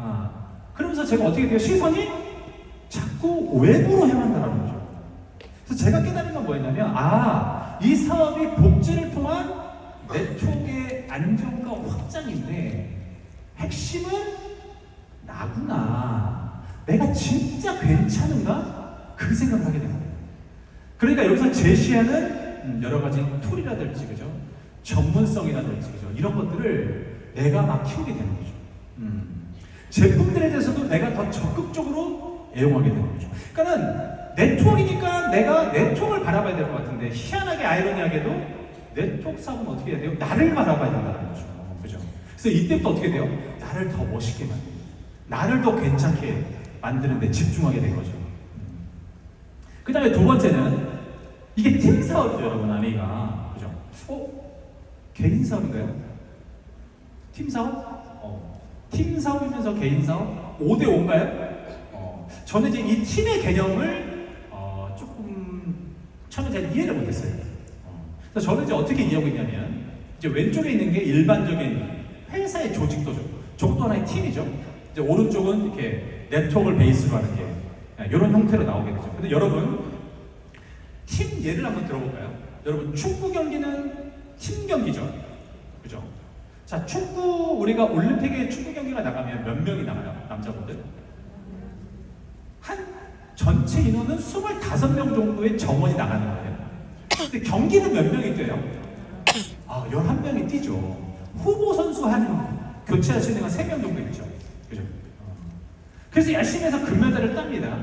그러면서 제가 어떻게 돼요? 시선이 자꾸 외부로 향한다는 거죠. 그래서 제가 깨달은 건 뭐였냐면 이 사업이 복제를 통한 네트워크의 안정과 확장인데 핵심은 나구나. 내가 진짜 괜찮은가? 그 생각을 하게 됩니다. 그러니까 여기서 제시하는 여러 가지 툴이라든지 그죠? 전문성이라든지 그죠? 이런 것들을 내가 막 키우게 되는 거죠. 제품들에 대해서도 내가 더 적극적으로 애용하게 되는 거죠. 그러니까는 네트워크니까 내가 네트워크를 바라봐야 될 것 같은데 희한하게 아이러니하게도 네트워크 사업은 어떻게 해야 돼요? 나를 바라봐야 된다는 거죠. 그죠? 그래서 이때부터 어떻게 돼요? 나를 더 멋있게 만들고 나를 더 괜찮게 만드는 데 집중하게 된 거죠. 그 다음에 두 번째는 이게 팀 사업이죠, 여러분. 아메이가 그죠? 개인 사업인가요? 팀 사업? 팀 사업이면서 개인 사업? 5대5인가요? 저는 이제 이 팀의 개념을 조금 처음에 잘 이해를 못했어요. 그래서 저는 이제 어떻게 이해하고 있냐면 이제 왼쪽에 있는 게 일반적인 회사의 조직 구조죠. 저것도 하나의 팀이죠. 이제 오른쪽은 이렇게 네트워크를 베이스로 하는 게 이런 형태로 나오게 되죠. 근데 여러분, 팀 예를 한번 들어볼까요? 여러분, 축구 경기는 팀 경기죠. 그죠? 자, 축구, 우리가 올림픽에 축구 경기가 나가면 몇 명이 나가요? 남자분들? 한 전체 인원은 25명 정도의 정원이 나가는 거예요. 근데 경기는 몇 명이 뛰어요? 11명이 뛰죠. 후보 선수 한 교체할 수 있는 건 3명 정도 있죠. 그죠? 그래서 열심히 해서 금메달을 땁니다.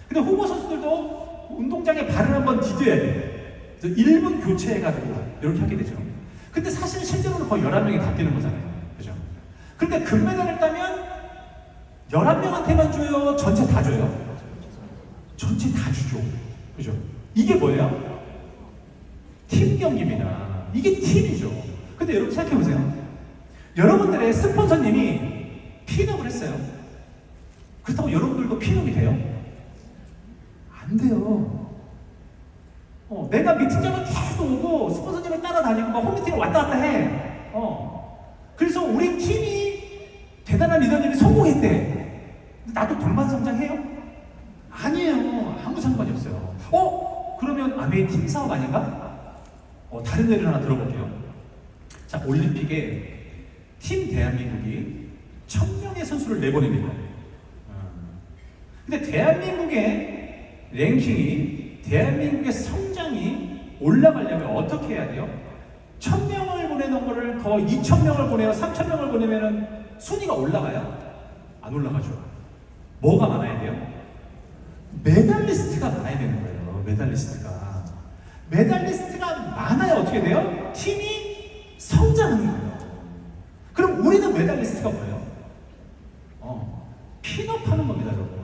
근데 후보 선수들도 운동장에 발을 한번 디뎌야 돼. 그래서 1분 교체해가지고 이렇게 하게 되죠. 근데 사실 실제로는 거의 11명이 다 뛰는 거잖아요. 그죠? 그런데 금메달을 따면 11명한테만 줘요? 전체 다 줘요? 전체 다 주죠. 그죠? 이게 뭐예요? 팀 경기입니다. 이게 팀이죠. 근데 여러분 생각해보세요. 여러분들의 스폰서님이 핀업을 했어요. 그렇다고 여러분들도 핀업이 돼요? 안 돼요. 내가 미팅장을 계속 오고 스폰서님을 따라다니고 막 홈미팅을 왔다 갔다 해. 그래서 우리 팀이 대단한 리더님이 성공했대. 나도 동반 성장해요? 아니에요. 아무 상관이 없어요. 그러면 아메이 팀 사업 아닌가? 다른 예를 하나 들어볼게요. 자, 올림픽에 팀 대한민국이 1000명의 선수를 내보냅니다. 근데 대한민국의 랭킹이, 대한민국의 성장이 올라가려면 어떻게 해야 돼요? 1000명을 보내는 거를 더 2000명을 보내요? 3000명을 보내면 순위가 올라가요? 안 올라가죠. 뭐가 많아야 돼요? 메달리스트가 많아야 되는 거예요. 메달리스트가 많아야 어떻게 돼요? 팀이 성장하는 거예요. 그럼 우리는 메달리스트가 뭐예요? 핀업하는 겁니다, 여러분.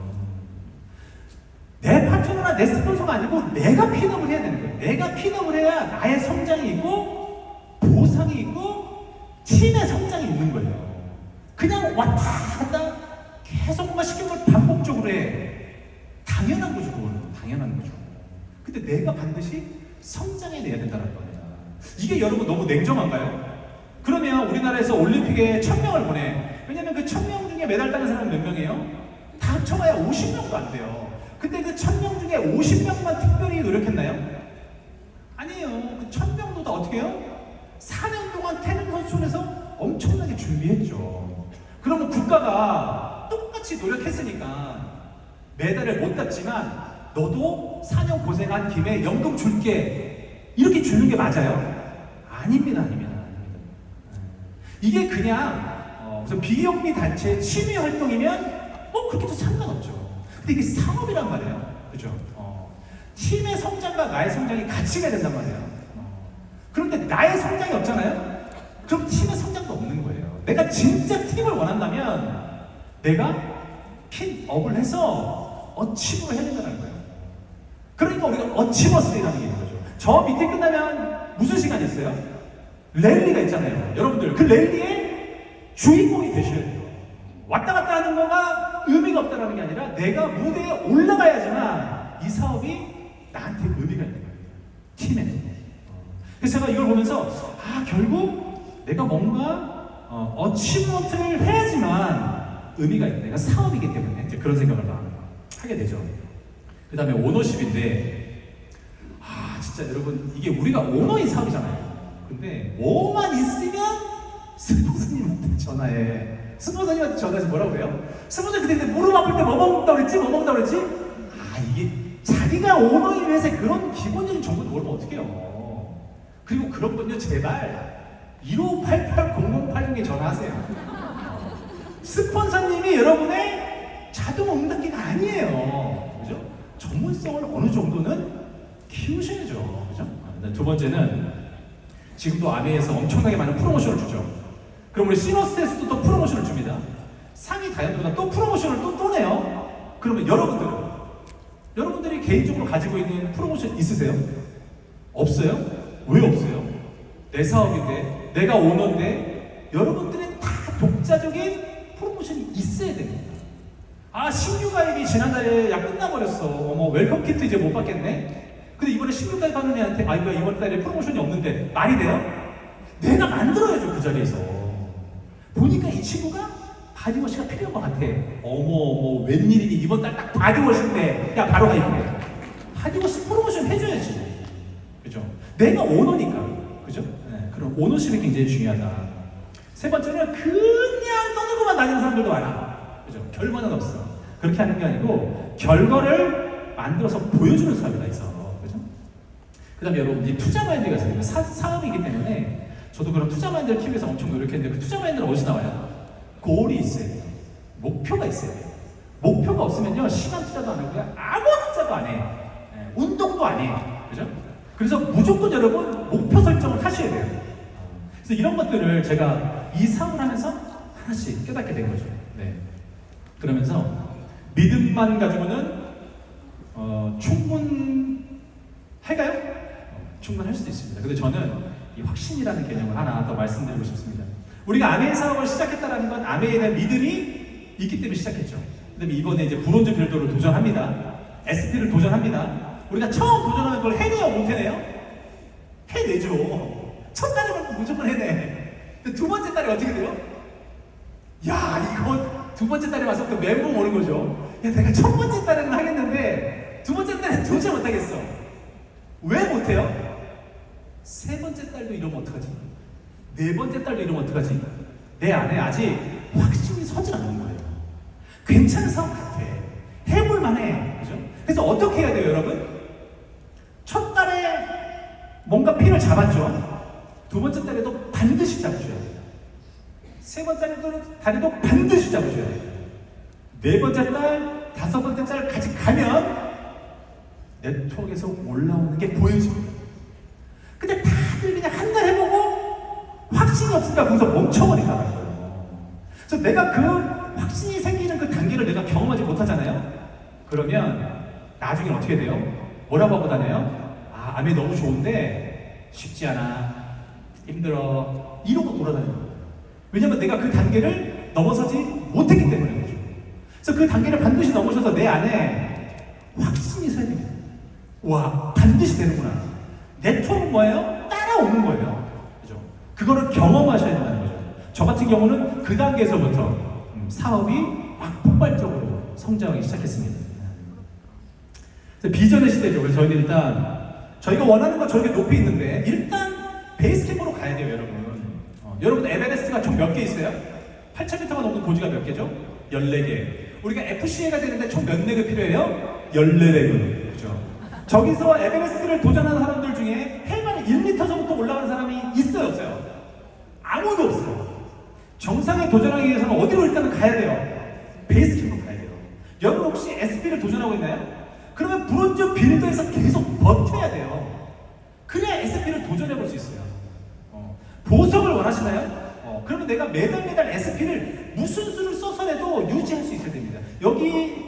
내 파트너나 내 스폰서가 아니고 내가 핀업을 해야 되는 거예요. 내가 핀업을 해야 나의 성장이 있고 보상이 있고 팀의 성장이 있는 거예요. 그냥 왔다 갔다 계속 뭔가 시킨 걸 반복적으로 해. 당연한 거죠, 그거는. 당연한 거죠. 근데 내가 반드시 성장해내야 된다는 겁니다. 이게 여러분 너무 냉정한가요? 그러면 우리나라에서 올림픽에 1000명을 보내. 왜냐면 그 1000명 중에 메달 따는 사람은 몇 명이에요? 다 합쳐봐야 50명도 안 돼요. 근데 그 1000명 중에 50명만 특별히 노력했나요? 아니에요. 그 1000명도 다 어떻게 해요? 4년 동안 태릉 선수촌에서 엄청나게 준비했죠. 그러면 국가가 똑같이 노력했으니까 메달을 못 땄지만 너도 4년 고생한 김에 연금 줄게, 이렇게 주는 게 맞아요? 아닙니다. 이게 그냥 무슨 비영리 단체의 취미 활동이면 그렇게도 상관없죠. 근데 이게 사업이란 말이에요. 그죠? 팀의 성장과 나의 성장이 같이 가야 된단 말이에요. 그런데 나의 성장이 없잖아요? 그럼 팀의 성장도 없는 거예요. 내가 진짜 팀을 원한다면 내가 핀업을 해서 어치브를 해야 된다는 거예요. 그러니까 우리가 어치버스라는 게 있는 거죠. 저 밑에 끝나면 무슨 시간이 있어요? 랠리가 있잖아요. 여러분들 그 랠리의 주인공이 되셔야 돼요. 왔다 갔다 하는 거가 의미가 없다는 게 아니라 내가 무대에 올라가야지만 이 사업이 나한테 의미가 있는 거예요. 팀에. 그래서 제가 이걸 보면서 결국 내가 뭔가 어치먼트를 해야지만 의미가 있다. 내가 사업이기 때문에 이제 그런 생각을 하게 되죠. 그 다음에 오너십인데 진짜 여러분 이게 우리가 오너인 사업이잖아요. 근데 뭐만 있으면 스폰서님한테 전화해. 스폰서님한테 전화해서 뭐라고 해요? 스폰서님 그때 무릎 아플 때 뭐 먹는다고 그랬지? 이게 자기가 오너인 회사에 그런 기본적인 정보를 모르면 어떡해요. 그리고 그런 분요 제발 1588-0086에 전화하세요. 스폰서님이 여러분의 자동 응답기가 아니에요. 그죠? 전문성을 어느 정도는 키우셔야죠. 그죠? 두 번째는 지금도 아메에서 엄청나게 많은 프로모션을 주죠. 그럼 우리 시너스에서도 또 프로모션을 줍니다. 상위 다이언드보다 또 프로모션을 또 내요. 그러면 여러분들이 개인적으로 가지고 있는 프로모션 있으세요? 없어요? 왜 없어요? 내 사업인데, 내가 오너인데, 여러분들은 다 독자적인 프로모션이 있어야 됩니다. 신규 가입이 지난달에 끝나버렸어. 웰컴 키트 이제 못 받겠네? 근데 이번에 신규 가입하는 애한테 이번 달에 프로모션이 없는데 말이 돼요? 내가 만들어야죠, 그 자리에서. 보니까 이 친구가 바디워시가 필요한 것 같아. 어머 웬일이니 이번 달 딱 바디워시인데 야 바로 가입해. 바디워시 프로모션 해줘야지. 그죠? 내가 오너니까. 그죠? 네, 그럼 오너십이 굉장히 중요하다. 세 번째는 그냥 떠들고만 다니는 사람들도 많아. 그죠? 결과는 없어. 그렇게 하는 게 아니고 결과를 만들어서 보여주는 사람이 다 있어. 그죠? 그 다음에 여러분, 이 투자 마인드가 있어요. 사업이기 때문에 저도 그런 투자 마인드를 키우기 위해서 엄청 노력했는데 그 투자 마인드는 어디서 나와요? 골이 있어야 돼요. 목표가 있어야 돼요. 목표가 없으면요, 시간 투자도 안 하고요, 아무 투자도 안 해. 운동도 안 해. 그죠? 그래서 무조건 여러분, 목표 설정을 하셔야 돼요. 그래서 이런 것들을 제가 이 사업을 하면서 하나씩 깨닫게 된 거죠. 네. 그러면서 믿음만 가지고는 충분할까요? 충분할 수도 있습니다. 근데 저는 이 확신이라는 개념을 하나 더 말씀드리고 싶습니다. 우리가 아메이 사업을 시작했다는 건 아메이에 대한 믿음이 있기 때문에 시작했죠. 그 다음에 이번에 이제 브론즈 별도를 도전합니다. SP를 도전합니다. 우리가 처음 도전하는 걸 해내요, 못 해내요? 해내죠. 첫 달에는 무조건 해내. 근데 두 번째 달에 어떻게 돼요? 야, 이거 두 번째 달에 와서 또 멘붕 오는 거죠. 야, 내가 첫 번째 달에는 하겠는데 두 번째 달에 도저히 못하겠어. 왜 못해요? 세 번째 달도 이러면 어떡하지? 네 번째 달도 이러면 어떡하지? 내 안에 아직 확신이 서지 않는 거예요. 괜찮은 사업 같아. 해볼 만해. 그죠? 그래서 어떻게 해야 돼요, 여러분? 첫 달에 뭔가 핀을 잡았죠. 두 번째 달에도 반드시 잡으셔야 돼요. 세 번째 달에도 반드시 잡으셔야 돼요. 네 번째 달, 다섯 번째 달까지 가면 네트워크에서 올라오는 게 보여집니다. 근데 다들 그냥 한 달 해보고 확신이 없으니까 거기서 멈춰버린다는 거예요. 그래서 내가 그 확신이 생기는 그 단계를 내가 경험하지 못하잖아요. 그러면 나중에 어떻게 돼요? 뭐라고 하고 다녀요? 아, 암이 너무 좋은데 쉽지 않아, 힘들어, 이러고 돌아다녀요. 왜냐면 내가 그 단계를 넘어서지 못했기 때문에 그렇죠. 그래서 그 단계를 반드시 넘으셔서 내 안에 확신이 서야 됩니다. 와, 반드시 되는구나. 네트워크는 뭐예요? 따라오는 거예요. 그죠? 그거를 경험하셔야 된다는 거죠. 저 같은 경우는 그 단계에서부터 사업이 막 폭발적으로 성장하기 시작했습니다. 비전의 시대죠. 그래서 저희는 일단 저희가 원하는 건 저렇게 높이 있는데 일단 베이스 캠프로 가야 돼요, 여러분. 여러분 에베레스트가 총 몇 개 있어요? 8,000m가 넘는 고지가 몇 개죠? 14개. 우리가 FCA가 되는데 총 몇 레그 필요해요? 14레그. 그죠? 저기서 에베레스트를 도전하는 사람들 중에 해발 1m서부터 올라가는 사람이 있어요, 없어요? 아무도 없어요. 정상에 도전하기 위해서는 어디로 일단은 가야 돼요? 베이스 캠프로 가야 돼요. 여러분 혹시 SP를 도전하고 있나요? 그러면 브론즈 빌더에서 계속 버텨야 돼요. 그래야 SP를 도전해볼 수 있어요. 보석을 원하시나요? 그러면 내가 매달 SP를 무슨 수를 써서라도 유지할 수 있어야 됩니다. 여기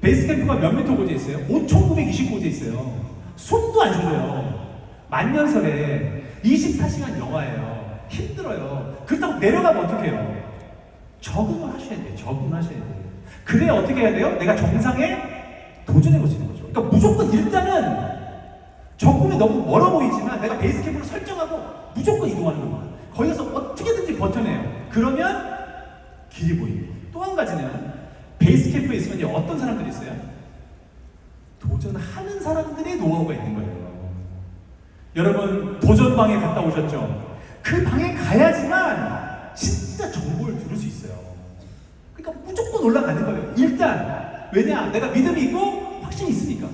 베이스 캠프가 몇 미터 고지에 있어요? 5,920고지에 있어요. 손도 안 쉬어요. 만년설에 24시간 영화예요. 힘들어요. 그렇다고 내려가면 어떡해요? 적응을 하셔야 돼요. 적응을 하셔야 돼요. 그래야 어떻게 해야 돼요? 내가 정상에 도전해볼 수 있는 거죠. 그러니까 무조건 일단은 적군이 너무 멀어 보이지만 내가 베이스 캠프를 설정하고 무조건 이동하는 겁니다. 거기서 어떻게든지 버텨내요. 그러면 길이 보입니다. 또 한 가지는 베이스 캠프에 있으면 이제 어떤 사람들이 있어요? 도전하는 사람들의 노하우가 있는 거예요. 여러분 도전방에 갔다 오셨죠? 그 방에 가야지만 진짜 정보를 들을 수 있어요. 그러니까 무조건 올라가는 거예요. 일단 왜냐? 내가 믿음이 있고 확신이 있으니까.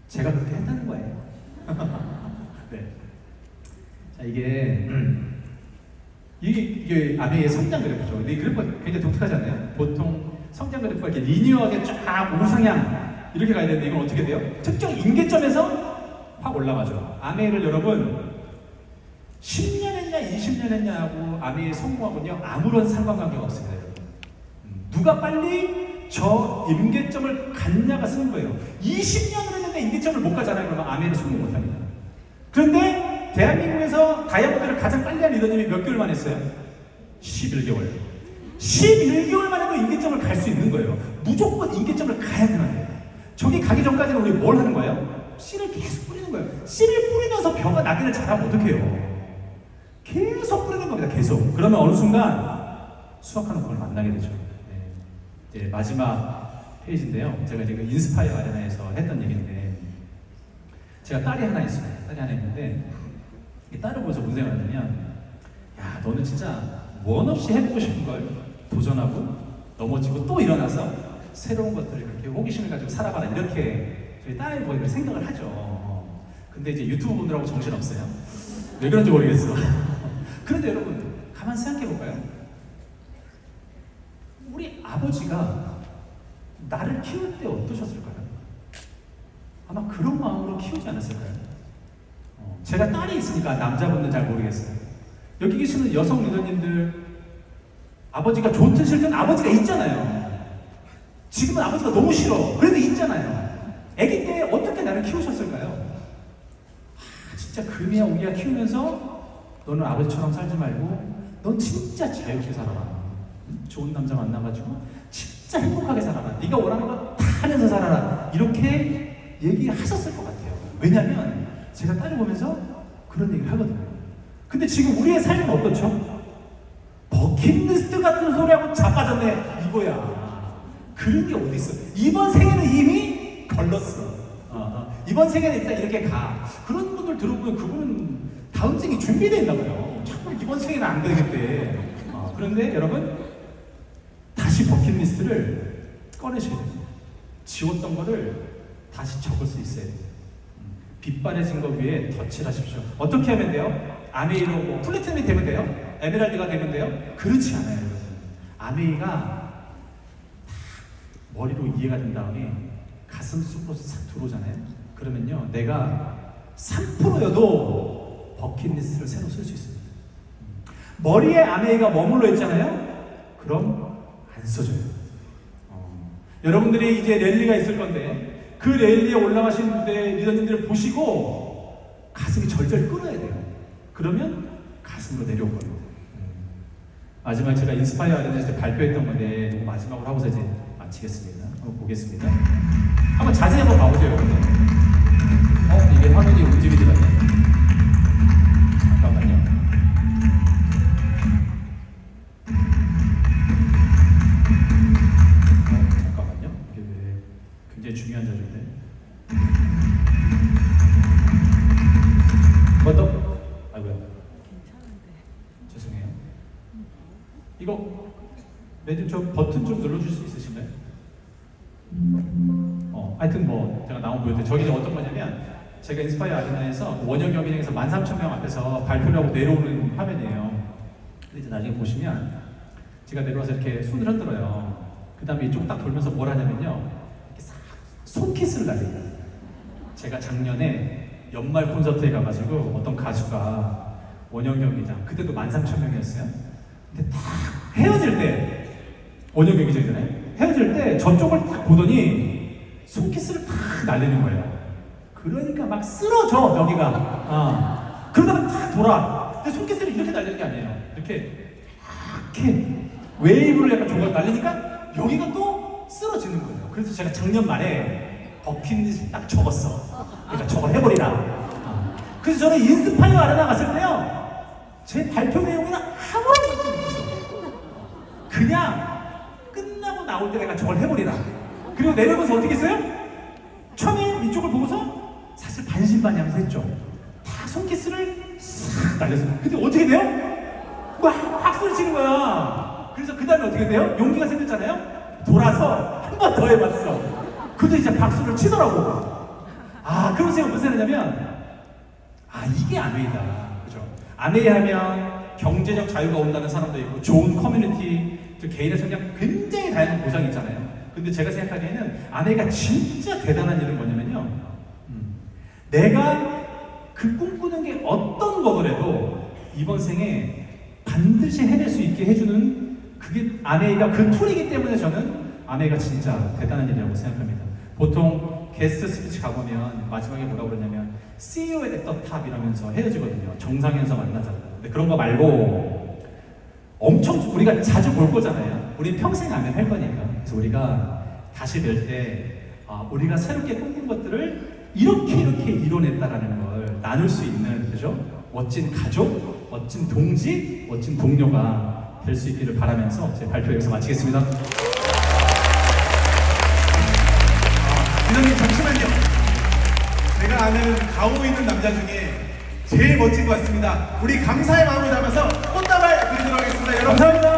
제가 그렇게 했다는 거예요. 네. 자, 이게 아메의 성장 그래프죠. 근데 이 그래프가 굉장히 독특하지 않아요? 보통 성장 그래프가 이렇게 리니어하게 쫙 우상향 이렇게 가야 되는데 이건 어떻게 돼요? 특정 임계점에서 확 올라가죠. 아메를 여러분 10년 했냐 20년 했냐하고 아메의 성공하고는요 아무런 상관관계가 없습니다. 여러분. 누가 빨리 저 임계점을 갔냐가 쓰는 거예요. 20년을 했는데 임계점을 못 가잖아요. 그러면 아메는 성공 못합니다. 그런데 대한민국에서 다이아몬드를 가장 빨리 한 리더님이 몇 개월만 했어요? 11개월. 11개월 만에도 임계점을 갈 수 있는 거예요. 무조건 임계점을 가야 되는 거예요. 저기 가기 전까지는 우리 뭘 하는 거예요? 씨를 계속 뿌리는 거예요. 씨를 뿌리면서 벼가 나기를 잘하면 어떡해요? 계속 뿌리는 겁니다. 계속. 그러면 어느 순간 수학하는 분을 만나게 되죠. 네. 이제 마지막 페이지인데요. 제가 지금 인스파이어 아레나에서 했던 얘기인데, 제가 딸이 하나 있어요. 딸이 하나 있는데, 이 딸을 보면서 무슨 생각을 하냐면, 야, 너는 진짜 원 없이 해보고 싶은 걸 도전하고 넘어지고 또 일어나서 새로운 것들을 그렇게 호기심을 가지고 살아봐라, 이렇게 저희 딸을 보고 생각을 하죠. 근데 이제 유튜브 보느라고 정신없어요. 왜 그런지 모르겠어. 그런데 여러분, 가만 생각해 볼까요? 우리 아버지가 나를 키울 때 어떠셨을까요? 아마 그런 마음으로 키우지 않았을까요? 제가 딸이 있으니까 남자분들은 잘 모르겠어요. 여기 계시는 여성 리더님들, 아버지가 좋든 싫든 아버지가 있잖아요. 지금은 아버지가 너무 싫어. 그래도 있잖아요. 아기 때 어떻게 나를 키우셨을까요? 진짜 금이야 오기야 키우면서 너는 아버지처럼 살지 말고 넌 진짜 자유롭게 살아라. 좋은 남자 만나가지고 진짜 행복하게 살아라. 네가 원하는 거 다 하면서 살아라. 이렇게 얘기하셨을 것 같아요. 왜냐면 제가 딸을 보면서 그런 얘기를 하거든요. 근데 지금 우리의 삶은 어떻죠? 버킷리스트 같은 소리하고 자빠졌네 이거야. 그런 게 어디 있어? 이번 생에는 이미 걸렀어. 이번 생에는 일단 이렇게 가. 그런 분들 들어보면 그분은 다음 생이 준비되어 있나 봐요. 자꾸 이번 생에는 안 되겠대. 그런데 여러분, 다시 버킷리스트를 꺼내셔야 돼요. 지웠던 거를 다시 적을 수 있어야 돼요. 빛바래진 거 위에 덧칠 하십시오. 어떻게 하면 돼요? 아메이로 뭐 플래티넘이 되면 돼요? 에메랄드가 되면 돼요? 그렇지 않아요, 여러분. 아메이가 머리로 이해가 된 다음에 가슴 속으로 싹 들어오잖아요. 그러면요, 내가 3%여도 버킷리스트를 새로 쓸 수 있습니다. 머리에 아메이가 머물러 있잖아요. 그럼 안 써져요. 여러분들이 이제 랠리가 있을 건데 그 랠리에 올라가신 분들 리더님들을 보시고 가슴이 절절 끓어야 돼요. 그러면 가슴으로 내려올 겁니다. 마지막 제가 인스파이어 아레나에서 발표했던 건데 마지막으로 하고서 이제 마치겠습니다. 한번 보겠습니다. 한번 자세히 한번 봐보세요, 여러분들. 이게 화면이 움직이지 않네. 잠깐만요. 잠깐만요. 이게 왜 굉장히 중요한 자료인데. 뭐 더? 아이고야. 괜찮은데. 죄송해요. 이거 매주 저 버튼 좀 눌러줄 수 있으신가요? 하여튼 뭐 제가 나온 보여드릴게요. 저기 어떤 거냐면 제가 인스파이어 아레나에서 원형 경기장에서 13,000명 앞에서 발표를 하고 내려오는 화면이에요. 근데 이제 나중에 보시면 제가 내려와서 이렇게 손을 흔들어요. 그 다음에 이쪽 딱 돌면서 뭘 하냐면요, 이렇게 싹 손키스를 날립니다. 제가 작년에 연말 콘서트에 가가지고 어떤 가수가 원형 경기장, 그때도 13,000명이었어요. 근데 딱 헤어질 때, 원형 경기장이잖아요. 헤어질 때 저쪽을 딱 보더니 손키스를 탁 날리는 거예요. 그러니까 막 쓰러져, 여기가. 그러다가 탁 돌아. 근데 손키스를 이렇게 날리는 게 아니에요. 이렇게 웨이브를 약간 조각 날리니까 여기가 또 쓰러지는 거예요. 그래서 제가 작년 말에 버킷리스트 딱 적었어. 그러니까 저걸 해버리라. 그래서 저는 인스파이어 아레나 갔을 때요, 제 발표 내용에는 아무런 느낌이 없었어요. 그냥 끝나고 나올 때 내가 저걸 해버리라. 그리고 내려오면서 어떻게 했어요? 처음에 이쪽을 보고서 사실 반신반의하면서 했죠. 다 손키스를 싹 날렸어요. 근데 어떻게 돼요? 막 박수를 치는 거야. 그래서 그 다음에 어떻게 돼요? 용기가 생겼잖아요. 돌아서 한 번 더 해봤어. 그래도 이제 박수를 치더라고. 그럼 제가 무슨 생각이냐면, 이게 아메이다. 그죠? 아메이 하면 경제적 자유가 온다는 사람도 있고, 좋은 커뮤니티, 개인의 성장, 굉장히 다양한 보상이 있잖아요. 근데 제가 생각하기에는 아메이가 진짜 대단한 일은 뭐냐면요, 내가 그 꿈꾸는 게 어떤 거더라도 이번 생에 반드시 해낼 수 있게 해주는, 그게 아메이가 그 툴이기 때문에 저는 아메이가 진짜 대단한 일이라고 생각합니다. 보통 게스트 스피치 가보면 마지막에 뭐라고 그러냐면 See you at the top 이러면서 헤어지거든요. 정상에서 만나자고. 근데 그런 거 말고 엄청 우리가 자주 볼 거잖아요. 우리 평생 아멘 할 거니까. 그래서 우리가 다시 뵐 때 우리가 새롭게 꿈꾼 것들을 이렇게 이뤄냈다라는 걸 나눌 수 있는, 그죠? 멋진 가족, 멋진 동지, 멋진 동료가 될 수 있기를 바라면서 제 발표 여기서 마치겠습니다. 기자님 잠시만요. 제가 아는 가오 있는 남자 중에 제일 멋진 것 같습니다. 우리 감사의 마음을 담아서 꽃다발 드리도록 하겠습니다. 여러분. 감사합니다.